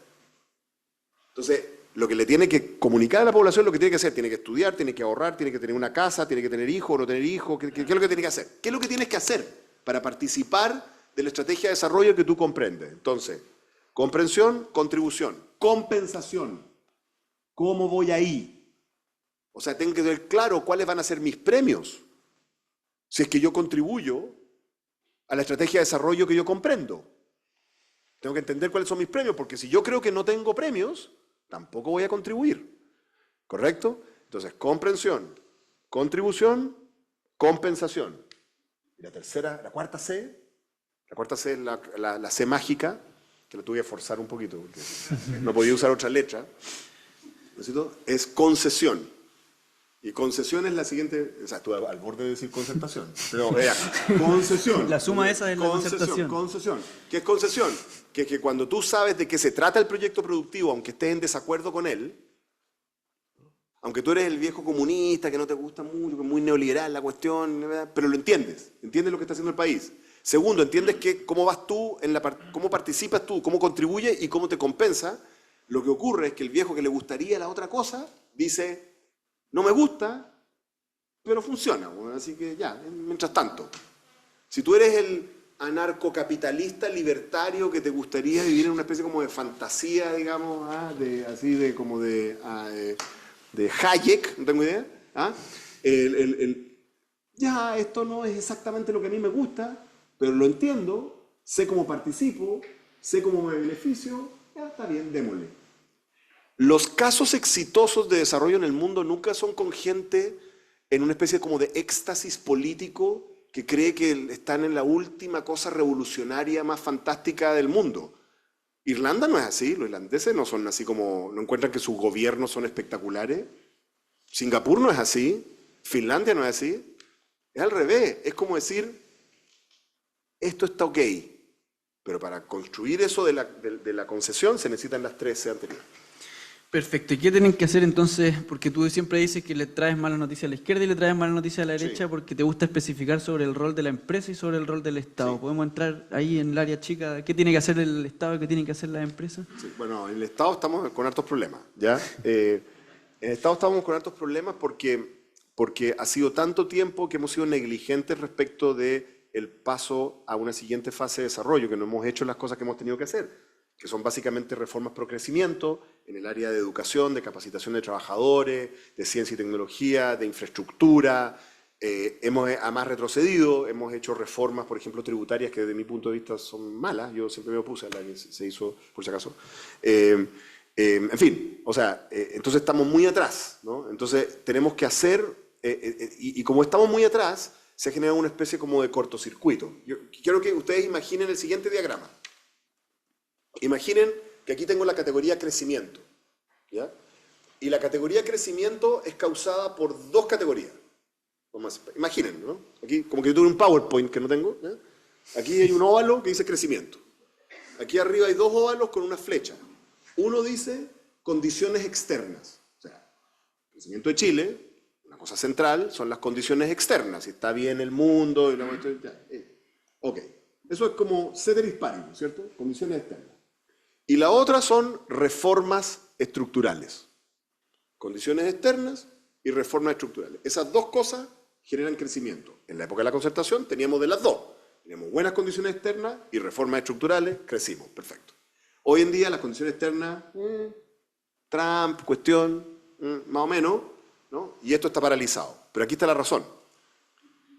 Entonces, lo que le tiene que comunicar a la población, lo que tiene que hacer, tiene que estudiar, tiene que ahorrar, tiene que tener una casa, tiene que tener hijos o no tener hijos, ¿qué es lo que tiene que hacer? ¿Qué es lo que tienes que hacer para participar de la estrategia de desarrollo que tú comprendes? Entonces, comprensión, contribución, compensación. ¿Cómo voy ahí? O sea, tengo que tener claro cuáles van a ser mis premios. Si es que yo contribuyo a la estrategia de desarrollo que yo comprendo. Tengo que entender cuáles son mis premios, porque si yo creo que no tengo premios, tampoco voy a contribuir. ¿Correcto? Entonces, comprensión, contribución, compensación. Y la cuarta C es la C mágica, que la tuve que forzar un poquito, porque no podía usar otra letra. ¿No? Es concesión. Y concesión es la siguiente, o sea, estuve al borde de decir concertación. Pero vea, concesión. La suma esa es la concertación. Concesión. ¿Qué es concesión? Que cuando tú sabes de qué se trata el proyecto productivo, aunque estés en desacuerdo con él, aunque tú eres el viejo comunista, que no te gusta mucho, que es muy neoliberal la cuestión, ¿verdad? Pero lo entiendes lo que está haciendo el país. Segundo, entiendes cómo vas tú, cómo participas tú, cómo contribuyes y cómo te compensa. Lo que ocurre es que el viejo que le gustaría la otra cosa, dice, no me gusta, pero funciona. Así que ya, mientras tanto. Si tú eres el anarcocapitalista libertario que te gustaría vivir en una especie como de fantasía, digamos, de Hayek, no tengo idea, esto no es exactamente lo que a mí me gusta, pero lo entiendo, sé cómo participo, sé cómo me beneficio, ya está bien, démosle. Los casos exitosos de desarrollo en el mundo nunca son con gente en una especie como de éxtasis político que cree que están en la última cosa revolucionaria más fantástica del mundo. Irlanda no es así, los irlandeses no son así como, no encuentran que sus gobiernos son espectaculares. Singapur no es así, Finlandia no es así. Es al revés, es como decir, esto está ok, pero para construir eso de la concesión se necesitan las 13 anteriores. Perfecto. ¿Y qué tienen que hacer entonces? Porque tú siempre dices que le traes malas noticias a la izquierda y le traes malas noticias a la derecha Sí. porque te gusta especificar sobre el rol de la empresa y sobre el rol del Estado. Sí. ¿Podemos entrar ahí en el área chica? ¿Qué tiene que hacer el Estado y qué tienen que hacer las empresas? Sí, bueno, en el Estado estamos con hartos problemas, ¿ya? En el Estado estamos con hartos problemas porque ha sido tanto tiempo que hemos sido negligentes respecto de el paso a una siguiente fase de desarrollo, que no hemos hecho las cosas que hemos tenido que hacer, que son básicamente reformas pro crecimiento en el área de educación, de capacitación de trabajadores, de ciencia y tecnología, de infraestructura. Hemos además retrocedido, hemos hecho reformas, por ejemplo, tributarias que desde mi punto de vista son malas. Yo siempre me opuse a la que se hizo, por si acaso. En fin, o sea, entonces estamos muy atrás, ¿no? Entonces tenemos que hacer, y como estamos muy atrás, se ha generado una especie como de cortocircuito. Yo quiero que ustedes imaginen el siguiente diagrama. Imaginen que aquí tengo la categoría crecimiento, ¿ya? Y la categoría crecimiento es causada por dos categorías. Imaginen, ¿no? Aquí, como que yo tuve un PowerPoint que no tengo, ¿ya? Aquí hay un óvalo que dice crecimiento. Aquí arriba hay dos óvalos con una flecha. Uno dice condiciones externas. O sea, el crecimiento de Chile, una cosa central, son las condiciones externas. Si está bien el mundo, y ok. Eso es como ceteris paribus, ¿cierto? Condiciones externas. Y la otra son reformas estructurales. Condiciones externas y reformas estructurales. Esas dos cosas generan crecimiento. En la época de la concertación teníamos de las dos. Teníamos buenas condiciones externas y reformas estructurales, crecimos, perfecto. Hoy en día las condiciones externas, Trump, cuestión, más o menos, ¿no? Y esto está paralizado. Pero aquí está la razón.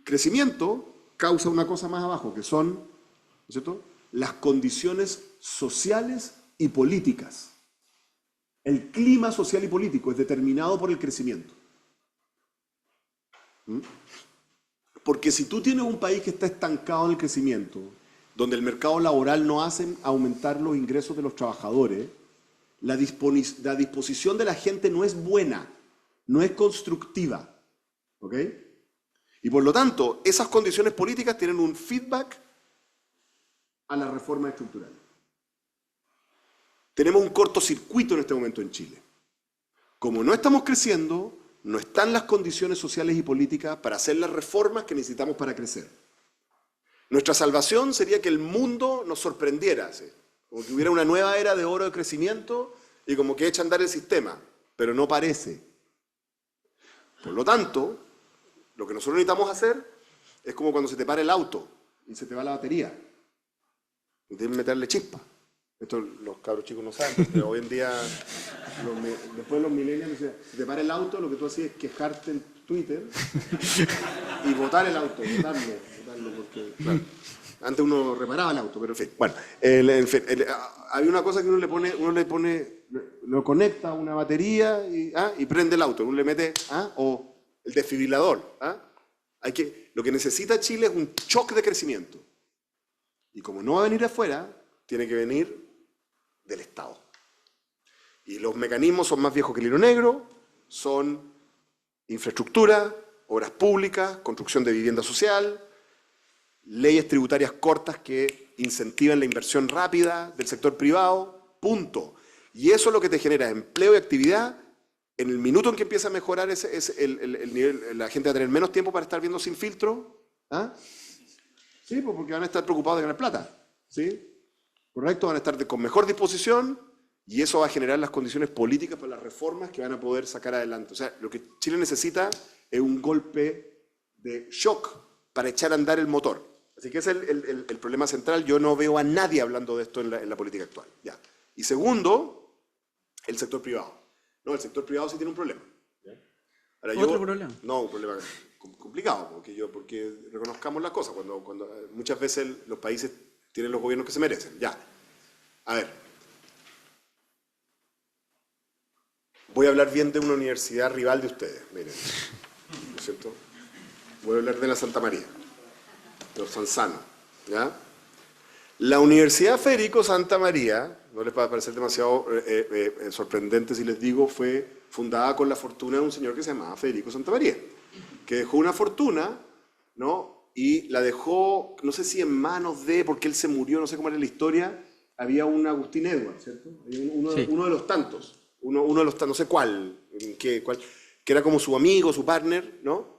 Crecimiento causa una cosa más abajo, que son, ¿no es cierto?, las condiciones sociales y políticas. El clima social y político es determinado por el crecimiento. Porque si tú tienes un país que está estancado en el crecimiento, donde el mercado laboral no hace aumentar los ingresos de los trabajadores, la disposición de la gente no es buena, no es constructiva. ¿Ok? Y por lo tanto, esas condiciones políticas tienen un feedback a la reforma estructural. Tenemos un cortocircuito en este momento en Chile. Como no estamos creciendo, no están las condiciones sociales y políticas para hacer las reformas que necesitamos para crecer. Nuestra salvación sería que el mundo nos sorprendiera, ¿sí? Como que hubiera una nueva era de oro de crecimiento y como que echa a andar el sistema, pero no parece. Por lo tanto, lo que nosotros necesitamos hacer es como cuando se te para el auto y se te va la batería. Y tienes que meterle chispa. Esto los cabros chicos no saben, pero hoy en día, después de los millennials, si te para el auto, lo que tú haces es quejarte en Twitter y botar el auto, botarlo porque, claro, antes uno reparaba el auto, pero en fin. Bueno, había una cosa que uno le pone, lo conecta a una batería y prende el auto, uno le mete, o el desfibrilador. Lo que necesita Chile es un shock de crecimiento. Y como no va a venir afuera, tiene que venir del Estado. Y los mecanismos son más viejos que el hilo negro, son infraestructura, obras públicas, construcción de vivienda social, leyes tributarias cortas que incentivan la inversión rápida del sector privado, punto. Y eso es lo que te genera empleo y actividad. En el minuto en que empieza a mejorar el nivel, la gente va a tener menos tiempo para estar viendo sin filtro. Sí, pues porque van a estar preocupados de ganar plata. ¿Sí? ¿Correcto? Van a estar con mejor disposición y eso va a generar las condiciones políticas para las reformas que van a poder sacar adelante. O sea, lo que Chile necesita es un golpe de shock para echar a andar el motor. Así que ese es el problema central. Yo no veo a nadie hablando de esto en la política actual. Ya. Y segundo, el sector privado. No, el sector privado sí tiene un problema. ¿Ya? Ahora, ¿Otro problema? No, un problema complicado, porque reconozcamos las cosas. Cuando muchas veces los países tienen los gobiernos que se merecen. Ya. A ver. Voy a hablar bien de una universidad rival de ustedes. Miren. ¿No es cierto? Voy a hablar de la Santa María. De los Sanzanos. ¿Ya? La Universidad Federico Santa María, no les va a parecer demasiado sorprendente si les digo, fue fundada con la fortuna de un señor que se llamaba Federico Santa María, que dejó una fortuna, ¿no? Y la dejó, no sé si en manos de, porque él se murió, no sé cómo era la historia, había un Agustín Edwards, ¿cierto? Uno de los tantos. uno de los, no sé cuál, que era como su amigo, su partner, ¿no?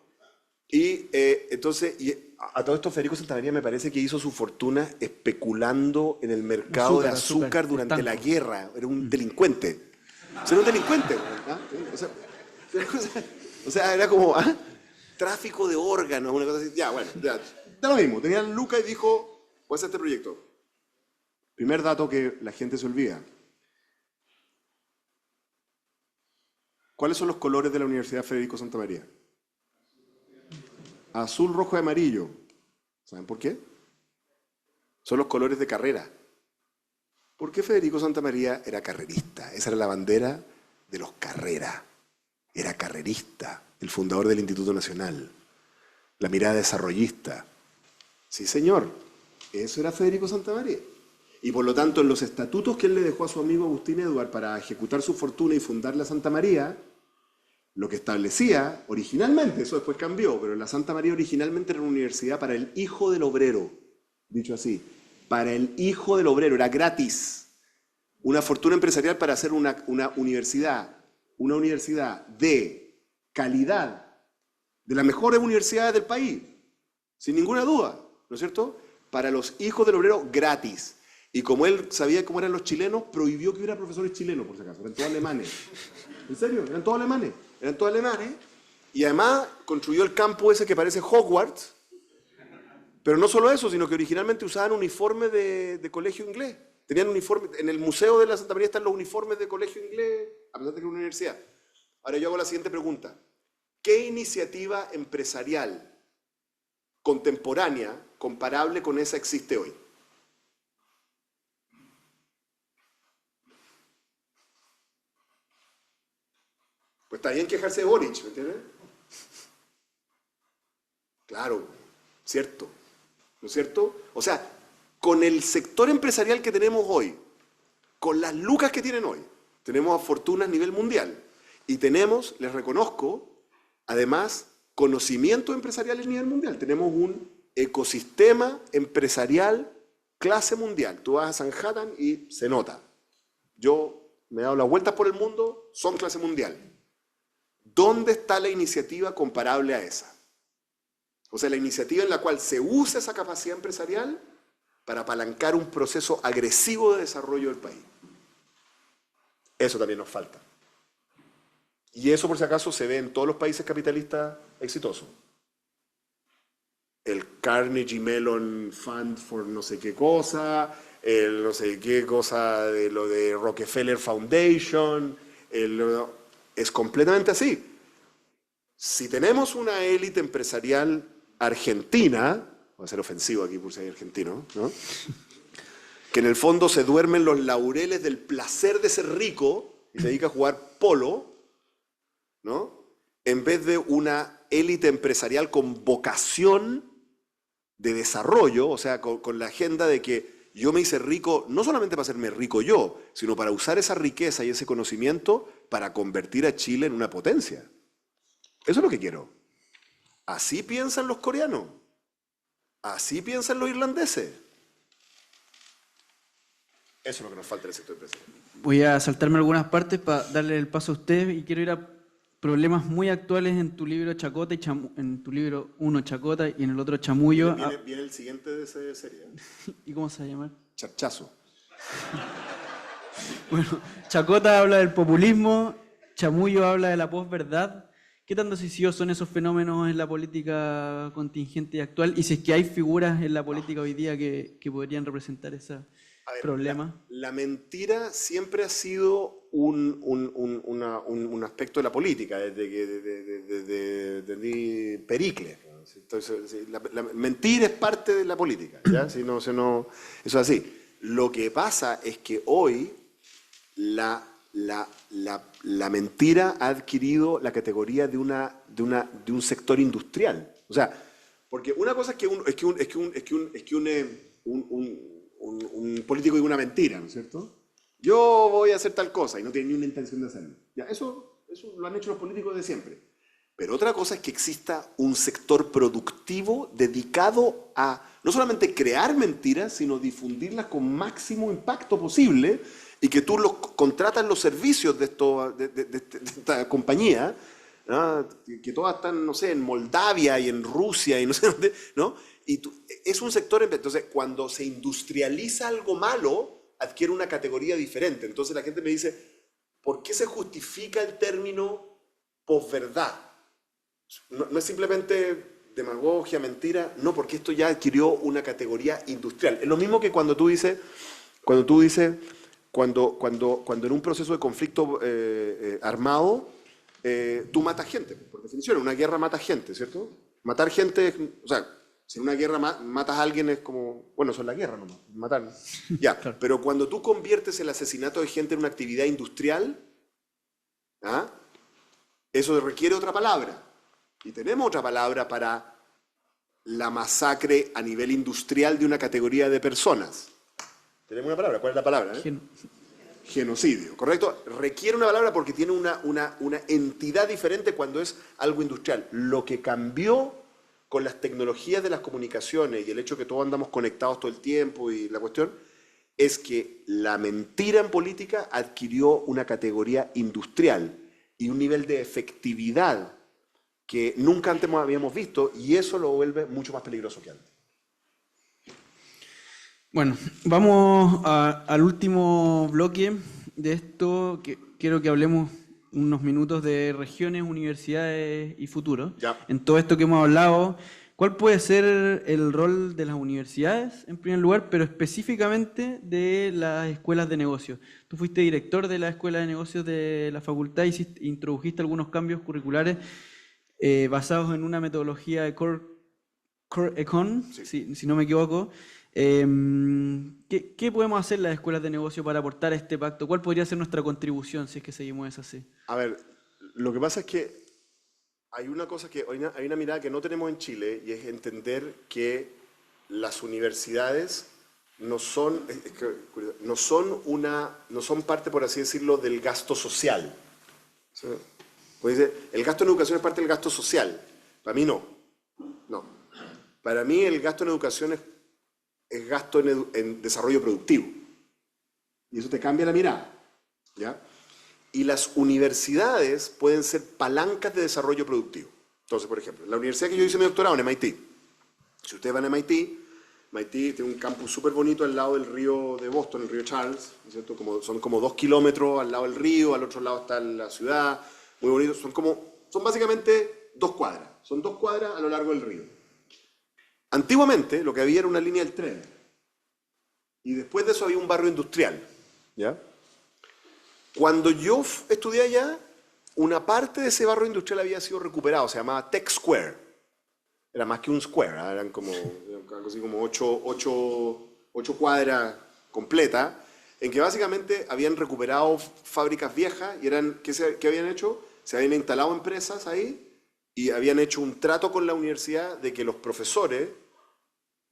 Y entonces, a todo esto Federico Santamaría me parece que hizo su fortuna especulando en el mercado de azúcar durante la guerra. Era un delincuente. O sea, era un delincuente. ¿Ah? O sea, era como tráfico de órganos, una cosa así. Ya, bueno, ya, da lo mismo. Tenía Luca y dijo, voy a hacer este proyecto. Primer dato que la gente se olvida. ¿Cuáles son los colores de la Universidad Federico Santamaría? Azul, rojo y amarillo. ¿Saben por qué? Son los colores de carrera. ¿Por qué Federico Santamaría era carrerista? Esa era la bandera de los Carrera. Era carrerista, el fundador del Instituto Nacional. La mirada desarrollista. Sí, señor. Eso era Federico Santamaría. Y por lo tanto, en los estatutos que él le dejó a su amigo Agustín Eduard para ejecutar su fortuna y fundar la Santa María, lo que establecía originalmente, eso después cambió, pero la Santa María originalmente era una universidad para el hijo del obrero, dicho así, para el hijo del obrero, era gratis. Una fortuna empresarial para hacer una universidad de calidad, de las mejores universidades del país, sin ninguna duda, ¿no es cierto? Para los hijos del obrero gratis. Y como él sabía cómo eran los chilenos, prohibió que hubiera profesores chilenos, por si acaso, eran todos alemanes. ¿En serio? Eran todos alemanes. Eran todos alemanes. Y además construyó el campo ese que parece Hogwarts. Pero no solo eso, sino que originalmente usaban uniformes de colegio inglés. Tenían uniformes. En el Museo de la Santa María están los uniformes de colegio inglés, a pesar de que es una universidad. Ahora yo hago la siguiente pregunta. ¿Qué iniciativa empresarial contemporánea, comparable con esa, existe hoy? Pues está bien quejarse de Boric, ¿me entiendes? Claro, cierto, ¿no es cierto? O sea, con el sector empresarial que tenemos hoy, con las lucas que tienen hoy, tenemos fortunas a nivel mundial y tenemos, les reconozco, además, conocimientos empresariales a nivel mundial. Tenemos un ecosistema empresarial clase mundial. Tú vas a Manhattan y se nota. Yo me he dado las vueltas por el mundo, son clase mundial. ¿Dónde está la iniciativa comparable a esa? O sea, la iniciativa en la cual se usa esa capacidad empresarial para apalancar un proceso agresivo de desarrollo del país. Eso también nos falta. Y eso, por si acaso, se ve en todos los países capitalistas exitosos. El Carnegie Mellon Fund for no sé qué cosa, el no sé qué cosa de lo de Rockefeller Foundation, es completamente así. Si tenemos una élite empresarial argentina, voy a ser ofensivo aquí por si hay argentino, ¿no? Que en el fondo se duermen los laureles del placer de ser rico y se dedica a jugar polo, ¿no? En vez de una élite empresarial con vocación de desarrollo, o sea, con la agenda de que yo me hice rico no solamente para hacerme rico yo, sino para usar esa riqueza y ese conocimiento para convertir a Chile en una potencia. Eso es lo que quiero. Así piensan los coreanos. Así piensan los irlandeses. Eso es lo que nos falta en el sector empresarial. Voy a saltarme algunas partes para darle el paso a usted y quiero ir a problemas muy actuales en tu libro Chacota y en tu libro uno Chacota y en el otro Chamullo. Viene el siguiente de esa serie. ¿Y cómo se va a llamar? Charchazo. Bueno, Chacota habla del populismo, Chamullo habla de la posverdad. ¿Qué tan decisivos son esos fenómenos en la política contingente y actual? Y si es que hay figuras en la política hoy día que podrían representar ese problema. La mentira siempre ha sido un aspecto de la política, desde Pericles. Entonces, mentir es parte de la política, ¿ya? Si no, eso es así. Lo que pasa es que hoy la mentira ha adquirido la categoría de un sector industrial. O sea, porque una cosa es que un político diga una mentira, ¿no es cierto? Yo voy a hacer tal cosa y no tiene ni una intención de hacerlo. Ya, eso lo han hecho los políticos de siempre. Pero otra cosa es que exista un sector productivo dedicado a no solamente crear mentiras, sino difundirlas con máximo impacto posible, y que tú contratas los servicios de esta compañía, ¿no? Que todas están, no sé, en Moldavia y en Rusia y no sé dónde, ¿no? Es un sector, entonces cuando se industrializa algo malo, adquiere una categoría diferente. Entonces la gente me dice, ¿por qué se justifica el término posverdad? No es simplemente demagogia, mentira, no, porque esto ya adquirió una categoría industrial. Es lo mismo que cuando tú dices, cuando en un proceso de conflicto armado, tú matas gente, por definición, en una guerra matas gente, ¿cierto? Matar gente, o sea, si en una guerra matas a alguien es como, bueno, eso es la guerra nomás, matar. Ya, claro. Pero cuando tú conviertes el asesinato de gente en una actividad industrial, ¿ah? Eso requiere otra palabra. Y tenemos otra palabra para la masacre a nivel industrial de una categoría de personas. Tenemos una palabra. ¿Cuál es la palabra? Genocidio, ¿correcto? Requiere una palabra porque tiene una entidad diferente cuando es algo industrial. Lo que cambió con las tecnologías de las comunicaciones y el hecho que todos andamos conectados todo el tiempo y la cuestión, es que la mentira en política adquirió una categoría industrial y un nivel de efectividad que nunca antes habíamos visto, y eso lo vuelve mucho más peligroso que antes. Bueno, vamos al último bloque de esto, que quiero que hablemos unos minutos de regiones, universidades y futuro. Ya. En todo esto que hemos hablado, ¿cuál puede ser el rol de las universidades, en primer lugar, pero específicamente de las escuelas de negocios? Tú fuiste director de la Escuela de Negocios de la facultad y introdujiste algunos cambios curriculares basados en una metodología de Core Econ, sí. si no me equivoco. ¿Qué podemos hacer las escuelas de negocio para aportar a este pacto? ¿Cuál podría ser nuestra contribución si es que seguimos eso así? A ver, lo que pasa es que hay una cosa que hay una mirada que no tenemos en Chile, y es entender que las universidades no son parte, por así decirlo, del gasto social. ¿Sí? Pues dice, el gasto en educación es parte del gasto social. Para mí no. No. Para mí el gasto en educación es gasto en desarrollo productivo. Y eso te cambia la mirada. ¿Ya? Y las universidades pueden ser palancas de desarrollo productivo. Entonces, por ejemplo, la universidad que yo hice mi doctorado en MIT. Si ustedes van a MIT tiene un campus súper bonito al lado del río de Boston, el río Charles, ¿cierto? Son como 2 kilómetros al lado del río, al otro lado está la ciudad, muy bonito. Son básicamente 2 cuadras. Son 2 cuadras a lo largo del río. Antiguamente lo que había era una línea del tren. Y después de eso había un barrio industrial. ¿Ya? Cuando yo estudié allá, una parte de ese barrio industrial había sido recuperado, se llamaba Tech Square. Era más que un square, ¿eh? Eran algo así como 8 cuadras completas, en que básicamente habían recuperado fábricas viejas y ¿qué habían hecho? Se habían instalado empresas ahí y habían hecho un trato con la universidad de que los profesores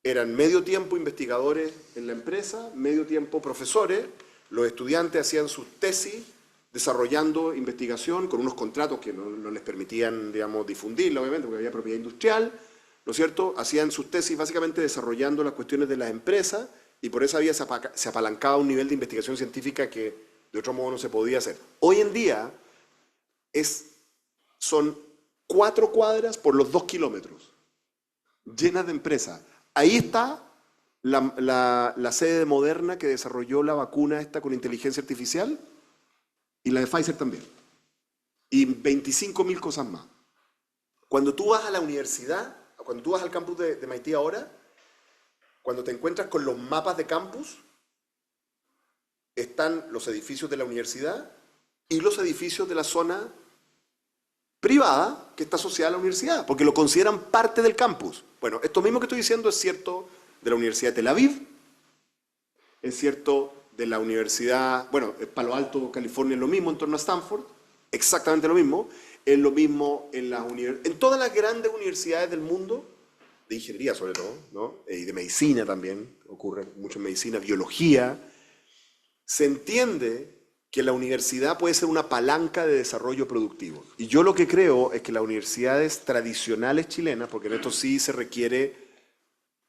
eran medio tiempo investigadores en la empresa, medio tiempo profesores. Los estudiantes hacían sus tesis desarrollando investigación con unos contratos que no les permitían, digamos, difundirla, obviamente, porque había propiedad industrial, ¿no es cierto? Hacían sus tesis básicamente desarrollando las cuestiones de las empresas y por eso se apalancaba un nivel de investigación científica que de otro modo no se podía hacer. Hoy en día son 4 cuadras por los 2 kilómetros, llenas de empresas. Ahí está la sede de Moderna que desarrolló la vacuna esta con inteligencia artificial y la de Pfizer también. Y 25.000 cosas más. Cuando tú vas a la universidad, cuando tú vas al campus de MIT ahora, cuando te encuentras con los mapas de campus, están los edificios de la universidad y los edificios de la zona privada que está asociada a la universidad, porque lo consideran parte del campus. Bueno, esto mismo que estoy diciendo es cierto de la Universidad de Tel Aviv, es cierto de la Universidad, Palo Alto, California, es lo mismo en torno a Stanford, exactamente lo mismo, es lo mismo en todas las grandes universidades del mundo, de ingeniería sobre todo, ¿no? Y de medicina también, ocurre mucho en medicina, biología. Se entiende que la universidad puede ser una palanca de desarrollo productivo. Y yo lo que creo es que las universidades tradicionales chilenas, porque en esto sí se requiere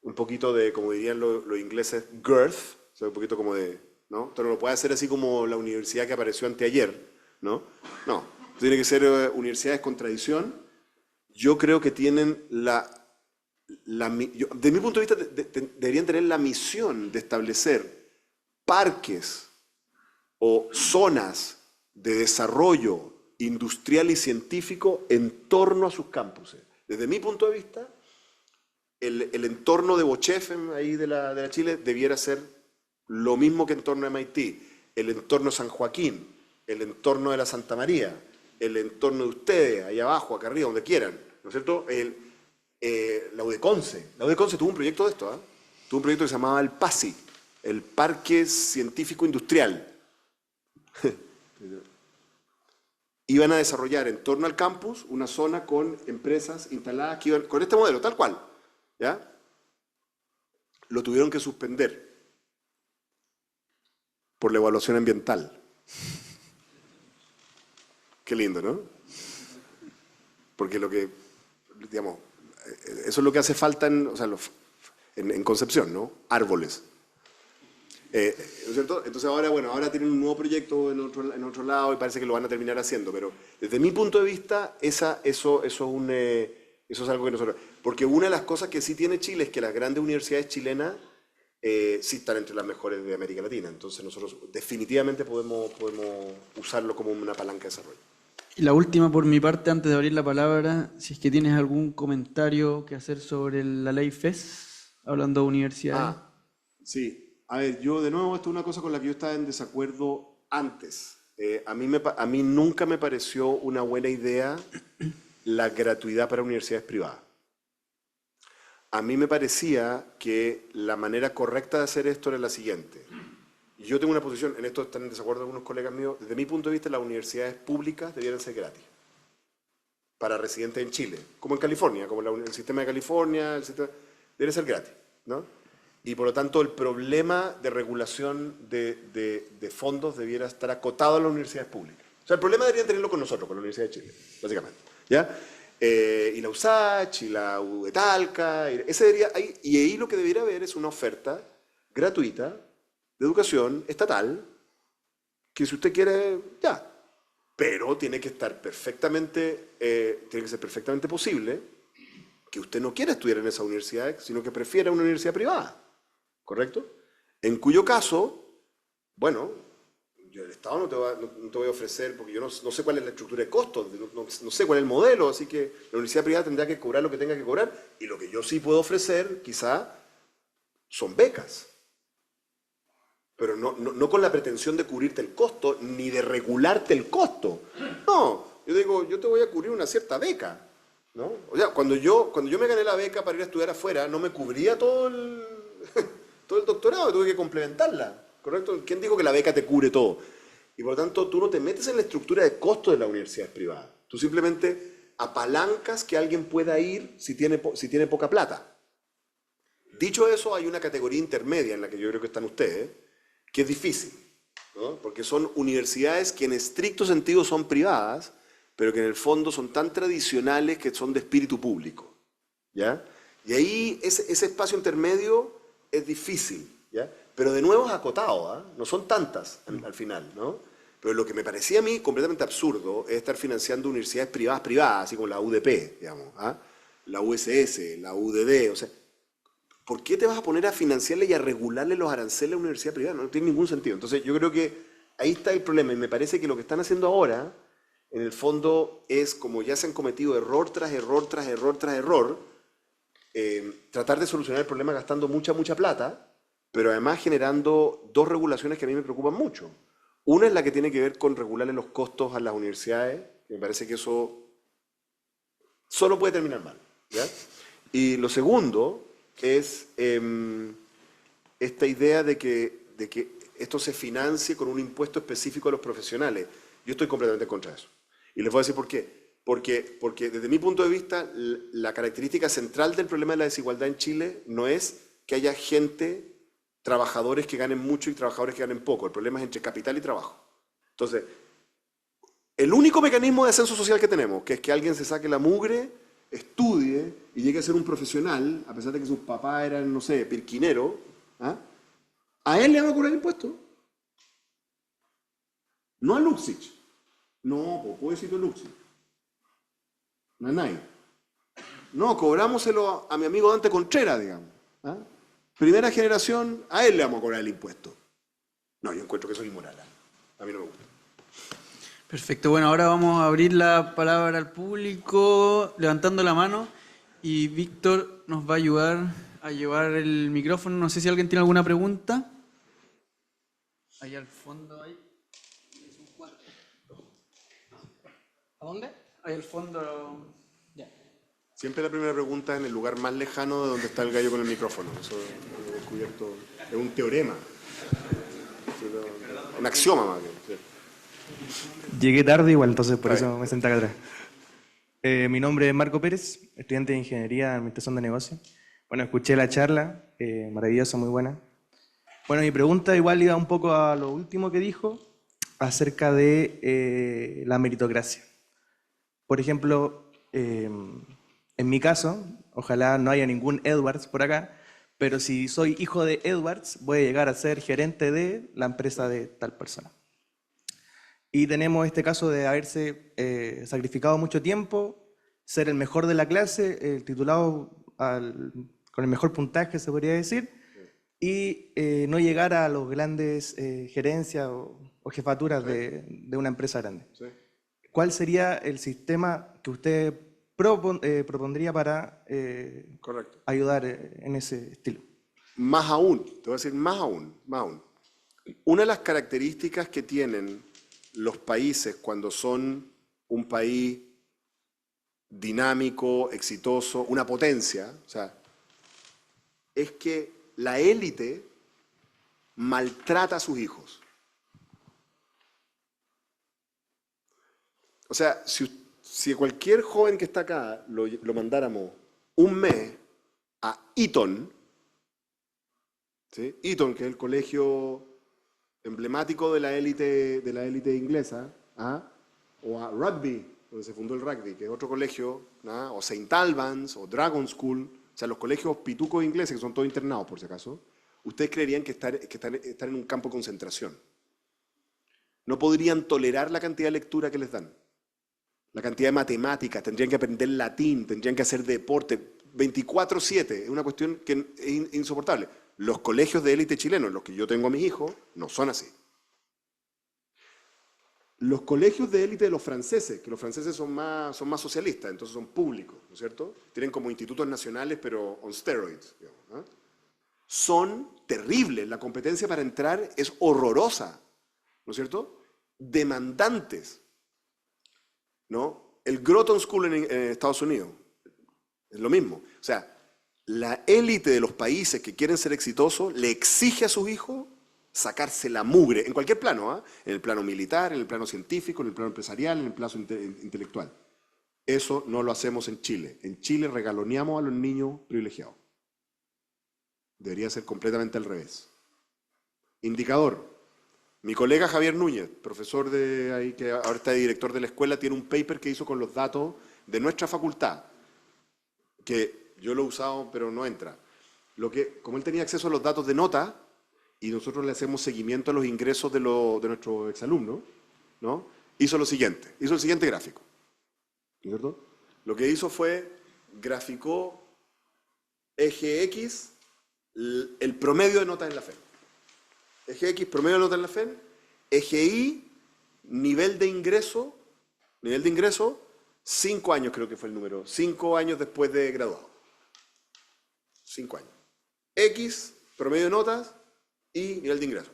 un poquito de, como dirían los ingleses, girth, o sea, un poquito como de ¿no? Esto no lo puede hacer así como la universidad que apareció anteayer, ¿no? No, tiene que ser universidades con tradición. Yo creo que tienen de mi punto de vista, deberían tener la misión de establecer parques o zonas de desarrollo industrial y científico en torno a sus campuses. Desde mi punto de vista, el entorno de Bochef, ahí de la Chile, debiera ser lo mismo que el entorno de MIT, el entorno de San Joaquín, el entorno de la Santa María, el entorno de ustedes, ahí abajo, acá arriba, donde quieran, ¿no es cierto? La UDECONCE. La UDECONCE tuvo un proyecto de esto, ¿eh? Tuvo un proyecto que se llamaba el PASI, el Parque Científico Industrial. Iban a desarrollar en torno al campus una zona con empresas instaladas que iban con este modelo, tal cual, ¿ya? Lo tuvieron que suspender por la evaluación ambiental. Qué lindo, ¿no? Porque lo que, digamos, eso es lo que hace falta en Concepción, ¿no? Árboles. ¿No es cierto? Entonces ahora, bueno, ahora tienen un nuevo proyecto en otro lado y parece que lo van a terminar haciendo, pero desde mi punto de vista, eso es algo que nosotros... Porque una de las cosas que sí tiene Chile es que las grandes universidades chilenas sí están entre las mejores de América Latina, entonces nosotros definitivamente podemos usarlo como una palanca de desarrollo. Y la última por mi parte, antes de abrir la palabra, si es que tienes algún comentario que hacer sobre la ley FES, hablando de universidades. Sí. A ver, yo de nuevo, esto es una cosa con la que yo estaba en desacuerdo antes. A mí nunca me pareció una buena idea la gratuidad para universidades privadas. A mí me parecía que la manera correcta de hacer esto era la siguiente. Yo tengo una posición, en esto están en desacuerdo algunos colegas míos, desde mi punto de vista las universidades públicas debieran ser gratis para residentes en Chile, como en California, como el sistema de California, debería ser gratis, ¿no? Y por lo tanto el problema de regulación de fondos debiera estar acotado a las universidades públicas. O sea, el problema deberían tenerlo con nosotros, con la Universidad de Chile, básicamente, ¿ya? Y la USACH, y la UDETALCA, y ahí lo que debería haber es una oferta gratuita de educación estatal, que si usted quiere, ya. Pero tiene que estar perfectamente, tiene que ser perfectamente posible que usted no quiera estudiar en esa universidad, sino que prefiera una universidad privada, ¿correcto? En cuyo caso, bueno, yo el Estado no te voy a ofrecer, porque yo no sé cuál es la estructura de costos, no sé cuál es el modelo, así que la universidad privada tendrá que cobrar lo que tenga que cobrar, y lo que yo sí puedo ofrecer, quizá, son becas. Pero no con la pretensión de cubrirte el costo, ni de regularte el costo. No, yo digo, yo te voy a cubrir una cierta beca, ¿no? O sea, cuando yo me gané la beca para ir a estudiar afuera, no me cubría todo el doctorado, tuve que complementarla, ¿correcto? ¿Quién dijo que la beca te cubre todo? Y por lo tanto, tú no te metes en la estructura de costo de la universidad privada. Tú simplemente apalancas que alguien pueda ir si tiene poca plata. Dicho eso, hay una categoría intermedia en la que yo creo que están ustedes, que es difícil, ¿no? Porque son universidades que en estricto sentido son privadas, pero que en el fondo son tan tradicionales que son de espíritu público, ¿ya? Y ahí ese espacio intermedio es difícil, ¿ya? Pero de nuevo es acotado, ¿eh? No son tantas al final, ¿no? Pero lo que me parecía a mí completamente absurdo es estar financiando universidades privadas, así como la UDP, digamos, ¿ah? La USS, la UDD, o sea, ¿por qué te vas a poner a financiarle y a regularle los aranceles a la universidad privada? No tiene ningún sentido. Entonces yo creo que ahí está el problema y me parece que lo que están haciendo ahora, en el fondo, es como ya se han cometido error tras error tras error tras error, tratar de solucionar el problema gastando mucha plata, pero además generando dos regulaciones que a mí me preocupan mucho. Una es la que tiene que ver con regularle los costos a las universidades, que me parece que eso solo puede terminar mal, ¿ya? Y lo segundo es esta idea de que esto se financie con un impuesto específico a los profesionales. Yo estoy completamente en contra de eso. Y les voy a decir por qué. Porque desde mi punto de vista, la característica central del problema de la desigualdad en Chile no es que haya gente, trabajadores que ganen mucho y trabajadores que ganen poco. El problema es entre capital y trabajo. Entonces, el único mecanismo de ascenso social que tenemos, que es que alguien se saque la mugre, estudie y llegue a ser un profesional, a pesar de que sus papás eran, no sé, pirquinero, ¿ah? A él le van a cobrar impuestos. No a Luxich. No, pues pobrecito Luxich. No a nadie. No, cobrámoselo a mi amigo Dante Contreras, digamos. ¿Ah? Primera generación, a él le vamos a cobrar el impuesto. No, yo encuentro que eso es inmoral. A mí no me gusta. Perfecto, bueno, ahora vamos a abrir la palabra al público levantando la mano y Víctor nos va a ayudar a llevar el micrófono. No sé si alguien tiene alguna pregunta. Ahí al fondo, ahí. ¿A dónde? Ahí al fondo. Ya. Siempre la primera pregunta es en el lugar más lejano de donde está el gallo con el micrófono. Eso he descubierto. Es un teorema. Un axioma más bien. Sí. Llegué tarde igual, entonces por Está eso bien. me senté acá atrás. Mi nombre es Marco Pérez, estudiante de Ingeniería en Administración de Negocios. Bueno, escuché la charla, maravillosa, muy buena. Bueno, mi pregunta igual iba un poco a lo último que dijo acerca de la meritocracia. Por ejemplo, en mi caso, ojalá no haya ningún Edwards por acá, pero si soy hijo de Edwards, voy a llegar a ser gerente de la empresa de tal persona. Y tenemos este caso de haberse sacrificado mucho tiempo, ser el mejor de la clase, el titulado con el mejor puntaje, se podría decir, y no llegar a los grandes gerencias o jefaturas de una empresa grande. Sí. ¿Cuál sería el sistema que usted propondría para Correcto. ayudar en ese estilo? Más aún, te voy a decir más aún, más aún. Una de las características que tienen los países cuando son un país dinámico, exitoso, una potencia, o sea, es que la élite maltrata a sus hijos. O sea, si cualquier joven que está acá lo mandáramos un mes a Eton, ¿sí? Eton, que es el colegio emblemático de la élite inglesa, ¿ah? O a Rugby, donde se fundó el rugby, que es otro colegio, ¿ah? O St. Albans, o Dragon School, o sea, los colegios pitucos ingleses, que son todos internados, por si acaso, ustedes creerían que están en un campo de concentración. No podrían tolerar la cantidad de lectura que les dan, la cantidad de matemáticas, tendrían que aprender latín, tendrían que hacer deporte, 24/7, es una cuestión que es insoportable. Los colegios de élite chilenos, en los que yo tengo a mis hijos, no son así. Los colegios de élite de los franceses, que los franceses son más socialistas, entonces son públicos, ¿no es cierto? Tienen como institutos nacionales, pero on steroids, digamos, ¿no? Son terribles, la competencia para entrar es horrorosa, ¿no es cierto? Demandantes, ¿no? El Groton School en Estados Unidos es lo mismo. O sea, la élite de los países que quieren ser exitosos le exige a sus hijos sacarse la mugre, en cualquier plano, ¿eh? En el plano militar, en el plano científico, en el plano empresarial, en el plano intelectual. Eso no lo hacemos en Chile. En Chile regaloneamos a los niños privilegiados. Debería ser completamente al revés. Indicador. Mi colega Javier Núñez, profesor de ahí, que ahora está de director de la escuela, tiene un paper que hizo con los datos de nuestra facultad, que yo lo he usado, pero no entra. Como él tenía acceso a los datos de nota, y nosotros le hacemos seguimiento a los ingresos de nuestros exalumnos, ¿no? Hizo el siguiente gráfico, ¿cierto? Lo que hizo fue, graficó eje X, el promedio de notas en la FED. Eje X, promedio de notas en la FED, eje Y, nivel de ingreso, 5 años creo que fue el número, 5 años después de graduado. 5 años. X, promedio de notas y nivel de ingreso.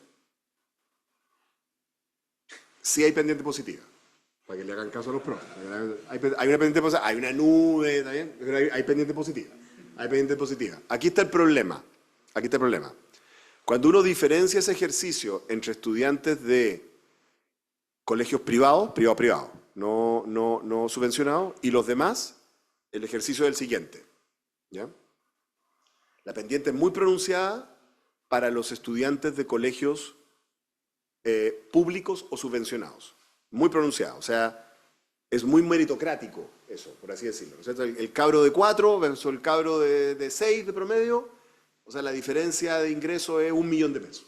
Sí hay pendiente positiva, para que le hagan caso a los profes. Hay una pendiente positiva, hay una nube, ¿está bien? Pero hay pendiente positiva. Hay pendiente positiva. Aquí está el problema. Cuando uno diferencia ese ejercicio entre estudiantes de colegios privados, no subvencionados, y los demás, el ejercicio es el siguiente, ¿ya? La pendiente es muy pronunciada para los estudiantes de colegios públicos o subvencionados. Muy pronunciada, o sea, es muy meritocrático eso, por así decirlo, ¿no? El cabro de 4 versus el cabro de 6 de promedio, o sea, la diferencia de ingreso es 1 millón de pesos.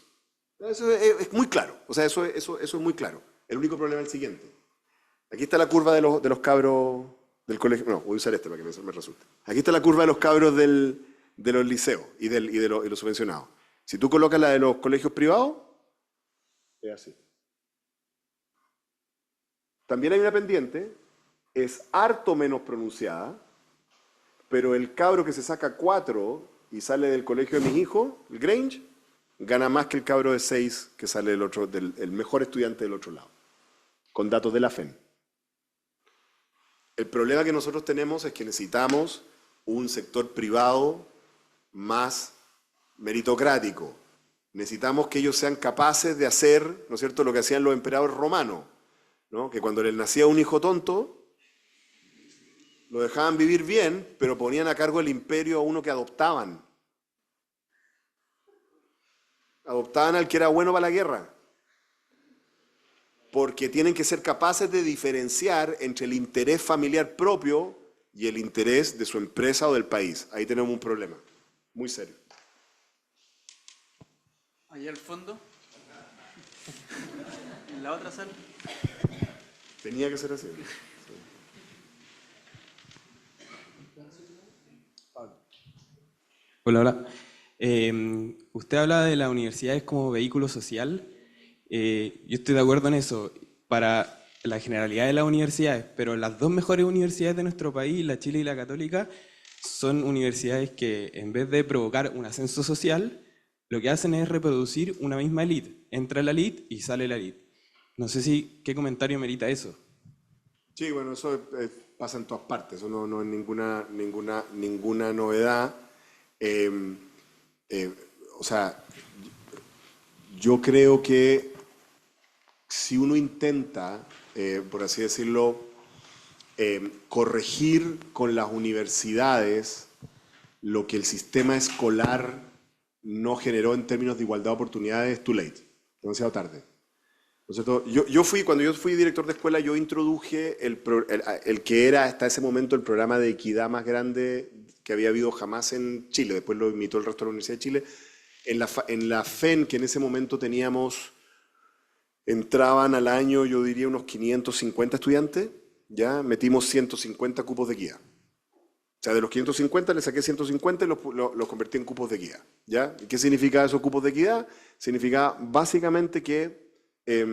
Eso es muy claro, o sea, eso es muy claro. El único problema es el siguiente. Aquí está la curva de los cabros del colegio. No, voy a usar este para que me resulte. Aquí está la curva de los cabros de los liceos y de los subvencionados. Si tú colocas la de los colegios privados, es así. También hay una pendiente, es harto menos pronunciada, pero el cabro que se saca 4 y sale del colegio de mis hijos, el Grange, gana más que el cabro de 6 que sale el mejor estudiante del otro lado, con datos de la FEN. El problema que nosotros tenemos es que necesitamos un sector privado más meritocrático. Necesitamos que ellos sean capaces de hacer, ¿no es cierto?, lo que hacían los emperadores romanos, ¿no? Que cuando les nacía un hijo tonto, lo dejaban vivir bien, pero ponían a cargo del imperio a uno que adoptaban. Adoptaban al que era bueno para la guerra. Porque tienen que ser capaces de diferenciar entre el interés familiar propio y el interés de su empresa o del país. Ahí tenemos un problema muy serio. Allá al fondo. En la otra sala. Tenía que ser así. Hola, hola. Usted habla de las universidades como vehículo social. Yo estoy de acuerdo en eso, para la generalidad de las universidades, pero las dos mejores universidades de nuestro país, la Chile y la Católica, son universidades que en vez de provocar un ascenso social, lo que hacen es reproducir una misma élite. Entra la élite y sale la élite. No sé qué comentario merita eso. Sí, bueno, eso pasa en todas partes, eso no es ninguna novedad. O sea, yo creo que si uno intenta, por así decirlo, corregir con las universidades lo que el sistema escolar no generó en términos de igualdad de oportunidades, too late, demasiado tarde. ¿No es cierto? Cuando yo fui director de escuela, yo introduje el que era hasta ese momento el programa de equidad más grande que había habido jamás en Chile. Después lo imitó el resto de la Universidad de Chile. En la FEN, que en ese momento entraban al año, yo diría, unos 550 estudiantes, ya metimos 150 cupos de equidad. O sea, de los 550 le saqué 150 y los convertí en cupos de equidad. ¿Ya? ¿Y qué significa esos cupos de equidad? Significa básicamente que había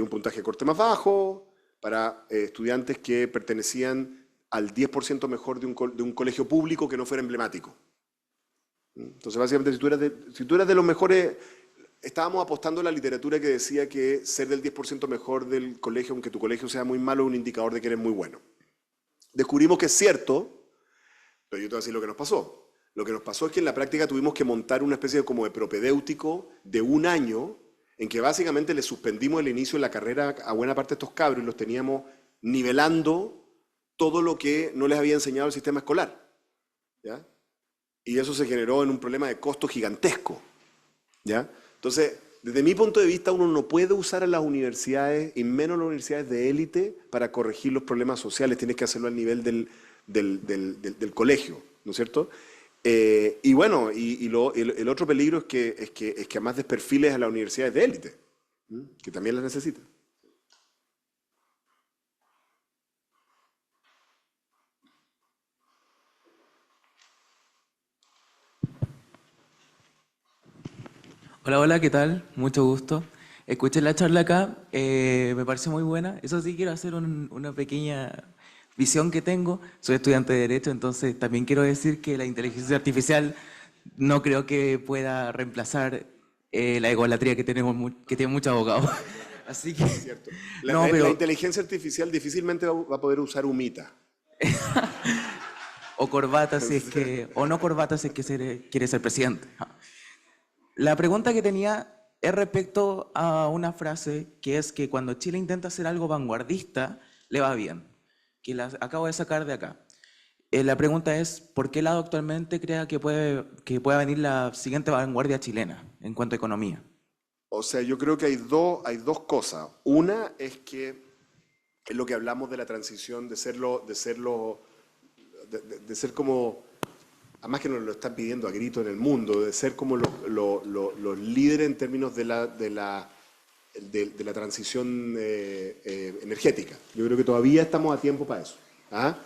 un puntaje de corte más bajo para estudiantes que pertenecían al 10% mejor de un colegio público que no fuera emblemático. Entonces, básicamente, si tú eras de los mejores, estábamos apostando a la literatura que decía que ser del 10% mejor del colegio, aunque tu colegio sea muy malo, es un indicador de que eres muy bueno. Descubrimos que es cierto, pero yo te voy a decir lo que nos pasó. Lo que nos pasó es que en la práctica tuvimos que montar una especie como de propedéutico de un año en que básicamente le suspendimos el inicio de la carrera a buena parte de estos cabros y los teníamos nivelando todo lo que no les había enseñado el sistema escolar. ¿Ya? Y eso se generó en un problema de costo gigantesco. ¿Ya? Entonces, desde mi punto de vista, uno no puede usar a las universidades, y menos las universidades de élite, para corregir los problemas sociales. Tienes que hacerlo al nivel del colegio, ¿no es cierto? Y bueno, el otro peligro es que además desperfiles a las universidades de élite, que también las necesitan. Hola, hola, ¿qué tal? Mucho gusto. Escuché la charla acá, me parece muy buena. Eso sí, quiero hacer una pequeña visión que tengo. Soy estudiante de Derecho, entonces también quiero decir que la inteligencia artificial no creo que pueda reemplazar la egolatría que que tienen muchos abogados. Así que... Es cierto. No, pero... La inteligencia artificial difícilmente va a poder usar humita. O corbata si es que... O no corbata si es que quiere ser presidente. La pregunta que tenía es respecto a una frase que es que cuando Chile intenta hacer algo vanguardista, le va bien, que la acabo de sacar de acá. La pregunta es, ¿por qué lado actualmente crea que pueda venir la siguiente vanguardia chilena en cuanto a economía? O sea, yo creo que hay dos cosas. Una es que es lo que hablamos de la transición, de ser como además que nos lo están pidiendo a grito en el mundo, de ser como los líderes en términos de la transición energética. Yo creo que todavía estamos a tiempo para eso. ¿Ah?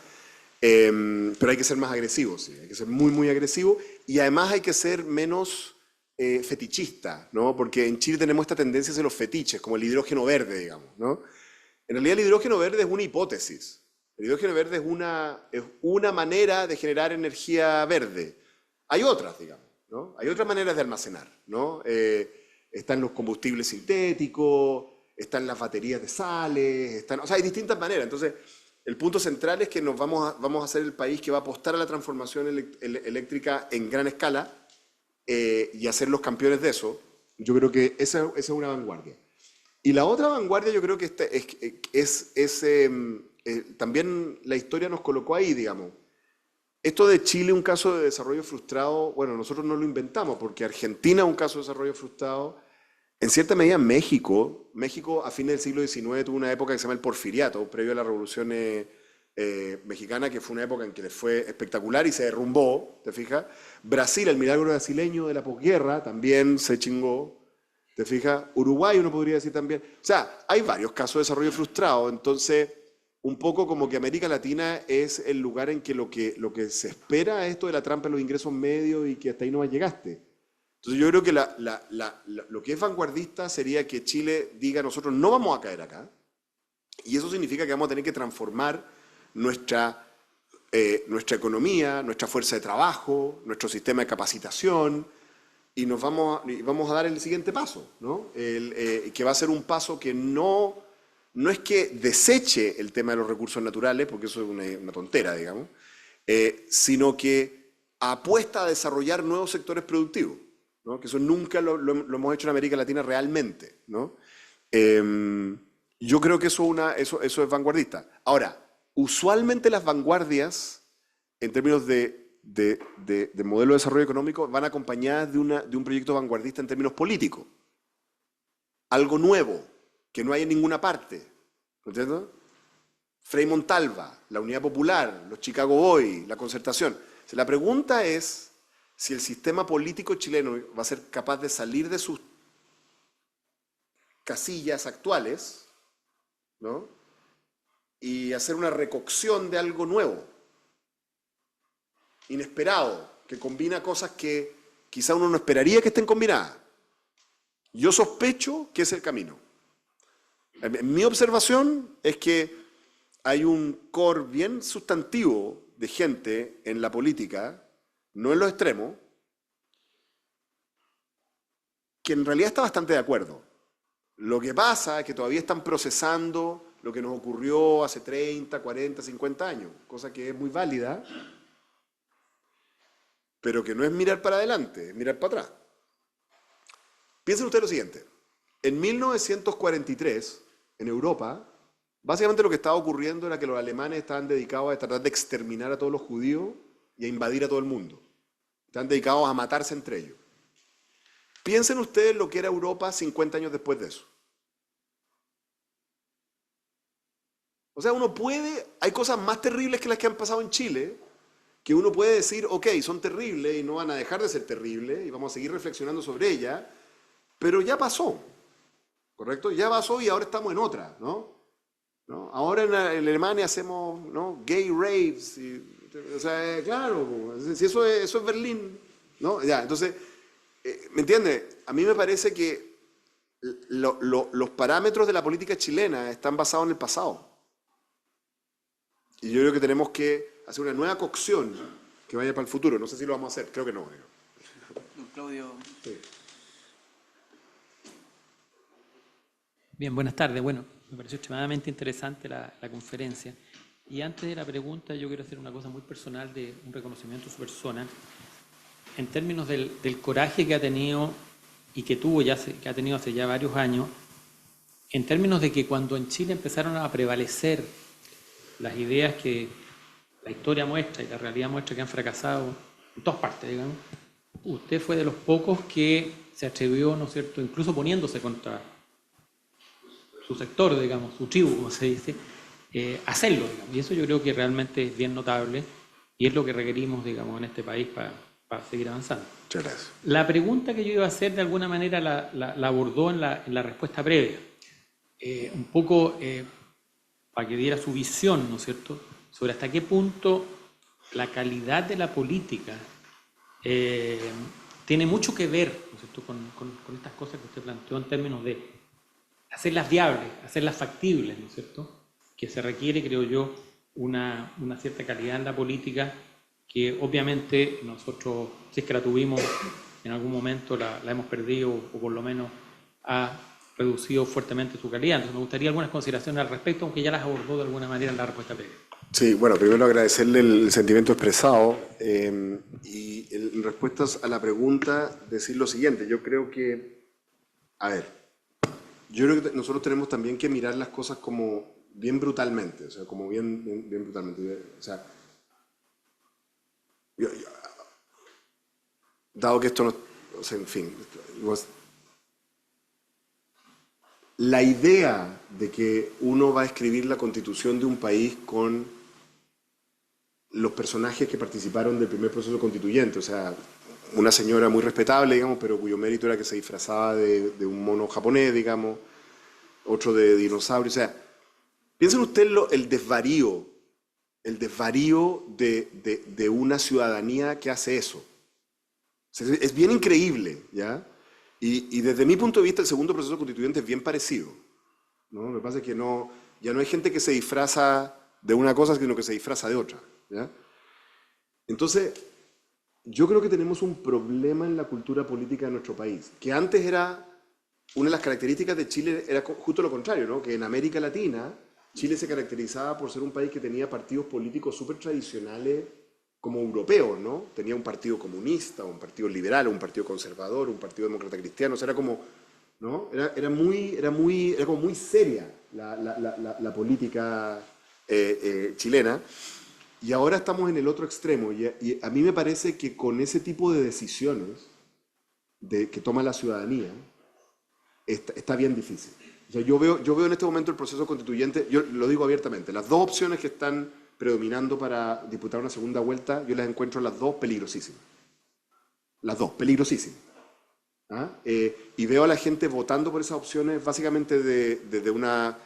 Pero hay que ser más agresivos, sí, hay que ser muy, muy agresivo, y además hay que ser menos fetichista, ¿no? Porque en Chile tenemos esta tendencia hacia los fetiches, como el hidrógeno verde, digamos, ¿no? En realidad el hidrógeno verde es una hipótesis. El hidrógeno verde es una manera de generar energía verde. Hay otras, digamos, ¿no? Hay otras maneras de almacenar, ¿no? Están los combustibles sintéticos, están las baterías de sales, o sea, hay distintas maneras. Entonces, el punto central es que vamos a ser el país que va a apostar a la transformación eléctrica en gran escala y a ser los campeones de eso. Yo creo que esa es una vanguardia. Y la otra vanguardia yo creo que también la historia nos colocó ahí, digamos. Esto de Chile, un caso de desarrollo frustrado, bueno, nosotros no lo inventamos, porque Argentina es un caso de desarrollo frustrado. En cierta medida México a fines del siglo XIX tuvo una época que se llama el Porfiriato, previo a la Revolución Mexicana, que fue una época en que les fue espectacular y se derrumbó, ¿te fijas? Brasil, el milagro brasileño de la posguerra, también se chingó, ¿te fijas? Uruguay uno podría decir también. O sea, hay varios casos de desarrollo frustrado, entonces un poco como que América Latina es el lugar en que lo que se espera es esto de la trampa en los ingresos medios y que hasta ahí no llegaste. Entonces yo creo que lo que es vanguardista sería que Chile diga nosotros no vamos a caer acá, y eso significa que vamos a tener que transformar nuestra economía, nuestra fuerza de trabajo, nuestro sistema de capacitación, y vamos a dar el siguiente paso, ¿no? Que va a ser un paso que no es que deseche el tema de los recursos naturales, porque eso es una tontera, digamos, sino que apuesta a desarrollar nuevos sectores productivos, ¿no? Que eso nunca lo hemos hecho en América Latina realmente, ¿no? Yo creo que eso es vanguardista. Ahora, usualmente las vanguardias, en términos de modelo de desarrollo económico, van acompañadas de un proyecto vanguardista en términos políticos. Algo nuevo, que no hay en ninguna parte. ¿Entiendes? Frei Montalva, la Unidad Popular, los Chicago Boys, la Concertación. La pregunta es si el sistema político chileno va a ser capaz de salir de sus casillas actuales, ¿no? Y hacer una recocción de algo nuevo, inesperado, que combina cosas que quizá uno no esperaría que estén combinadas. Yo sospecho que es el camino. Mi observación es que hay un core bien sustantivo de gente en la política, no en los extremos, que en realidad está bastante de acuerdo. Lo que pasa es que todavía están procesando lo que nos ocurrió hace 30, 40, 50 años, cosa que es muy válida, pero que no es mirar para adelante, es mirar para atrás. Piensen ustedes lo siguiente. En 1943, en Europa, básicamente lo que estaba ocurriendo era que los alemanes estaban dedicados a tratar de exterminar a todos los judíos y a invadir a todo el mundo. Estaban dedicados a matarse entre ellos. Piensen ustedes lo que era Europa 50 años después de eso. O sea, hay cosas más terribles que las que han pasado en Chile, que uno puede decir, ok, son terribles y no van a dejar de ser terribles y vamos a seguir reflexionando sobre ellas, pero ya pasó, ¿correcto? Ya pasó y ahora estamos en otra, ¿no? Ahora en Alemania hacemos, ¿no?, gay raves, o sea, claro, si eso es Berlín, ¿no? Ya, entonces, ¿me entiendes? A mí me parece que los parámetros de la política chilena están basados en el pasado. Y yo creo que tenemos que hacer una nueva cocción que vaya para el futuro. No sé si lo vamos a hacer, creo que no. Claudio. Sí. Bien, buenas tardes. Bueno, me pareció extremadamente interesante la conferencia. Y antes de la pregunta, yo quiero hacer una cosa muy personal, de un reconocimiento a su persona, en términos del coraje que ha tenido y que ha tenido hace ya varios años, en términos de que cuando en Chile empezaron a prevalecer las ideas que la historia muestra y la realidad muestra que han fracasado en todas partes, digamos, usted fue de los pocos que se atrevió, ¿no es cierto?, incluso poniéndose contra su sector, digamos, su tribu, como se dice, hacerlo, digamos. Y eso yo creo que realmente es bien notable. Y es lo que requerimos, digamos, en este país para seguir avanzando. Muchas gracias. La pregunta que yo iba a hacer, de alguna manera, la abordó en la respuesta previa. Un poco para que diera su visión, ¿no es cierto?, sobre hasta qué punto la calidad de la política tiene mucho que ver, ¿no es cierto?, con estas cosas que usted planteó en términos de hacerlas viables, hacerlas factibles, ¿no es cierto?, que se requiere, creo yo, una cierta calidad en la política que obviamente nosotros, si es que la tuvimos en algún momento, la hemos perdido o por lo menos ha reducido fuertemente su calidad. Entonces me gustaría algunas consideraciones al respecto, aunque ya las abordó de alguna manera en la respuesta previa. Sí, bueno, primero agradecerle el sentimiento expresado y en respuestas a la pregunta decir lo siguiente. Yo creo que, yo creo que nosotros tenemos también que mirar las cosas como bien brutalmente, o sea, como bien brutalmente. O sea, dado que esto no, o sea, en fin, la idea de que uno va a escribir la constitución de un país con los personajes que participaron del primer proceso constituyente, o sea, una señora muy respetable, digamos, pero cuyo mérito era que se disfrazaba de un mono japonés, digamos, otro de dinosaurio, o sea, piensen ustedes el desvarío de una ciudadanía que hace eso. O sea, es bien increíble, ¿ya? Y desde mi punto de vista el segundo proceso constituyente es bien parecido, ¿no? Lo que pasa es que ya no hay gente que se disfraza de una cosa, sino que se disfraza de otra, ¿ya? Entonces, yo creo que tenemos un problema en la cultura política de nuestro país, que antes era, una de las características de Chile era justo lo contrario, ¿no? Que en América Latina, Chile se caracterizaba por ser un país que tenía partidos políticos súper tradicionales como europeos, ¿no? Tenía un partido comunista, un partido liberal, un partido conservador, un partido demócrata cristiano, o sea, era como, ¿no? Era como muy seria la política chilena, y ahora estamos en el otro extremo, y a mí me parece que con ese tipo de decisiones que toma la ciudadanía, está bien difícil. O sea, yo veo en este momento el proceso constituyente, yo lo digo abiertamente, las dos opciones que están predominando para disputar una segunda vuelta, yo las encuentro las dos peligrosísimas. Las dos, peligrosísimas. ¿Ah? Y veo a la gente votando por esas opciones básicamente desde una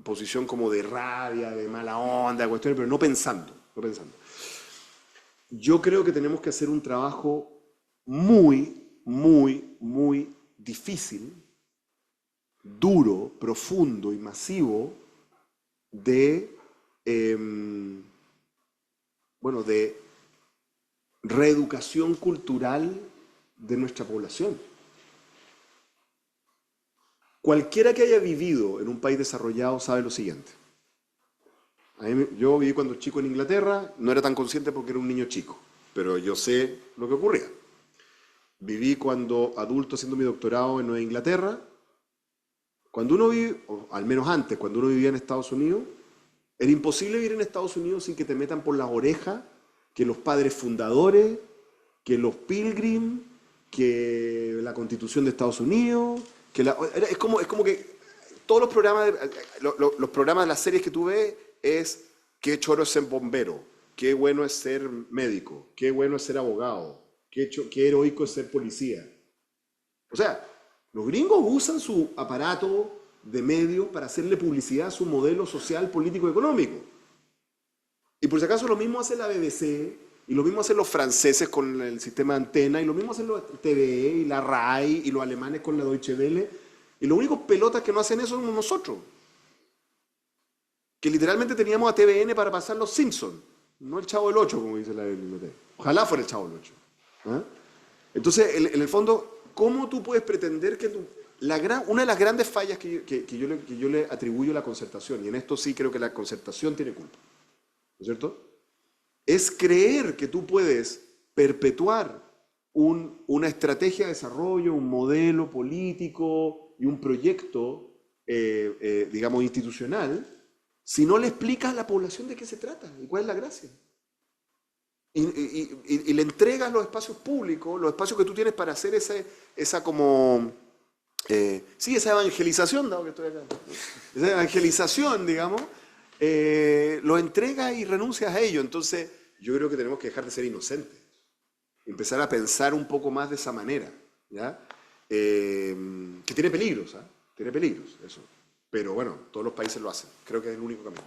posición como de rabia, de mala onda, de cuestiones, pero no pensando. Yo creo que tenemos que hacer un trabajo muy difícil, duro, profundo y masivo de reeducación cultural de nuestra población. Cualquiera que haya vivido en un país desarrollado sabe lo siguiente. Yo viví cuando chico en Inglaterra, no era tan consciente porque era un niño chico, pero yo sé lo que ocurría. Viví cuando adulto haciendo mi doctorado en Nueva Inglaterra. Cuando uno vive, o al menos antes, cuando uno vivía en Estados Unidos, era imposible vivir en Estados Unidos sin que te metan por las orejas que los padres fundadores, que los Pilgrim, que la Constitución de Estados Unidos, es como que todos los programas de las series que tú ves es qué choro es ser bombero, qué bueno es ser médico, qué bueno es ser abogado, qué heroico es ser policía. O sea, los gringos usan su aparato de medios para hacerle publicidad a su modelo social, político y económico. Y por si acaso lo mismo hace la BBC, y lo mismo hacen los franceses con el sistema de antena, y lo mismo hacen los TVE y la RAI y los alemanes con la Deutsche Welle, y los únicos pelotas que no hacen eso somos nosotros. Que literalmente teníamos a TVN para pasar los Simpsons, no el Chavo del Ocho, como dice la biblioteca. Ojalá fuera el Chavo del Ocho. ¿Ah? Entonces, en el fondo, ¿cómo tú puedes pretender que una de las grandes fallas que yo le atribuyo a la concertación, y en esto sí creo que la concertación tiene culpa, ¿no es cierto?, es creer que tú puedes perpetuar una estrategia de desarrollo, un modelo político y un proyecto, digamos, institucional, si no le explicas a la población de qué se trata y cuál es la gracia. Y le entregas los espacios públicos, los espacios que tú tienes para hacer esa evangelización, dado que estoy acá, esa evangelización, digamos, lo entregas y renuncias a ello. Entonces, yo creo que tenemos que dejar de ser inocentes, empezar a pensar un poco más de esa manera, ¿ya? Que tiene peligros, ¿ah? Tiene peligros, eso. Pero bueno, todos los países lo hacen. Creo que es el único camino.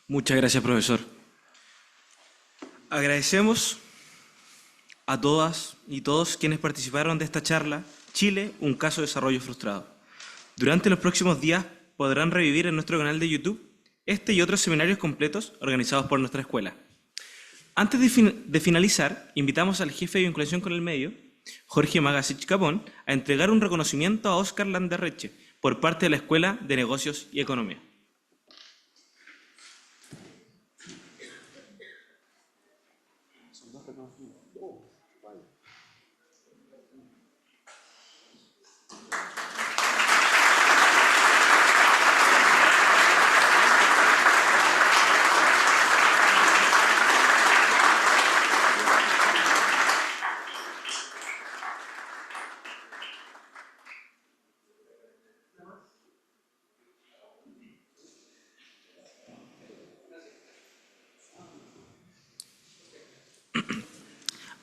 Muchas gracias, profesor. Agradecemos a todas y todos quienes participaron de esta charla, Chile, un caso de desarrollo frustrado. Durante los próximos días podrán revivir en nuestro canal de YouTube este y otros seminarios completos organizados por nuestra escuela. Antes de finalizar, invitamos al jefe de vinculación con el medio, Jorge Magasich Capón, a entregar un reconocimiento a Óscar Landerreche por parte de la Escuela de Negocios y Economía.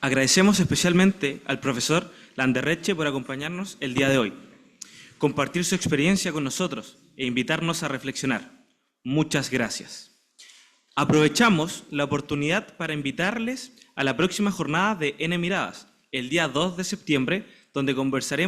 Agradecemos especialmente al profesor Landerreche por acompañarnos el día de hoy, compartir su experiencia con nosotros e invitarnos a reflexionar. Muchas gracias. Aprovechamos la oportunidad para invitarles a la próxima jornada de N Miradas, el día 2 de septiembre, donde conversaremos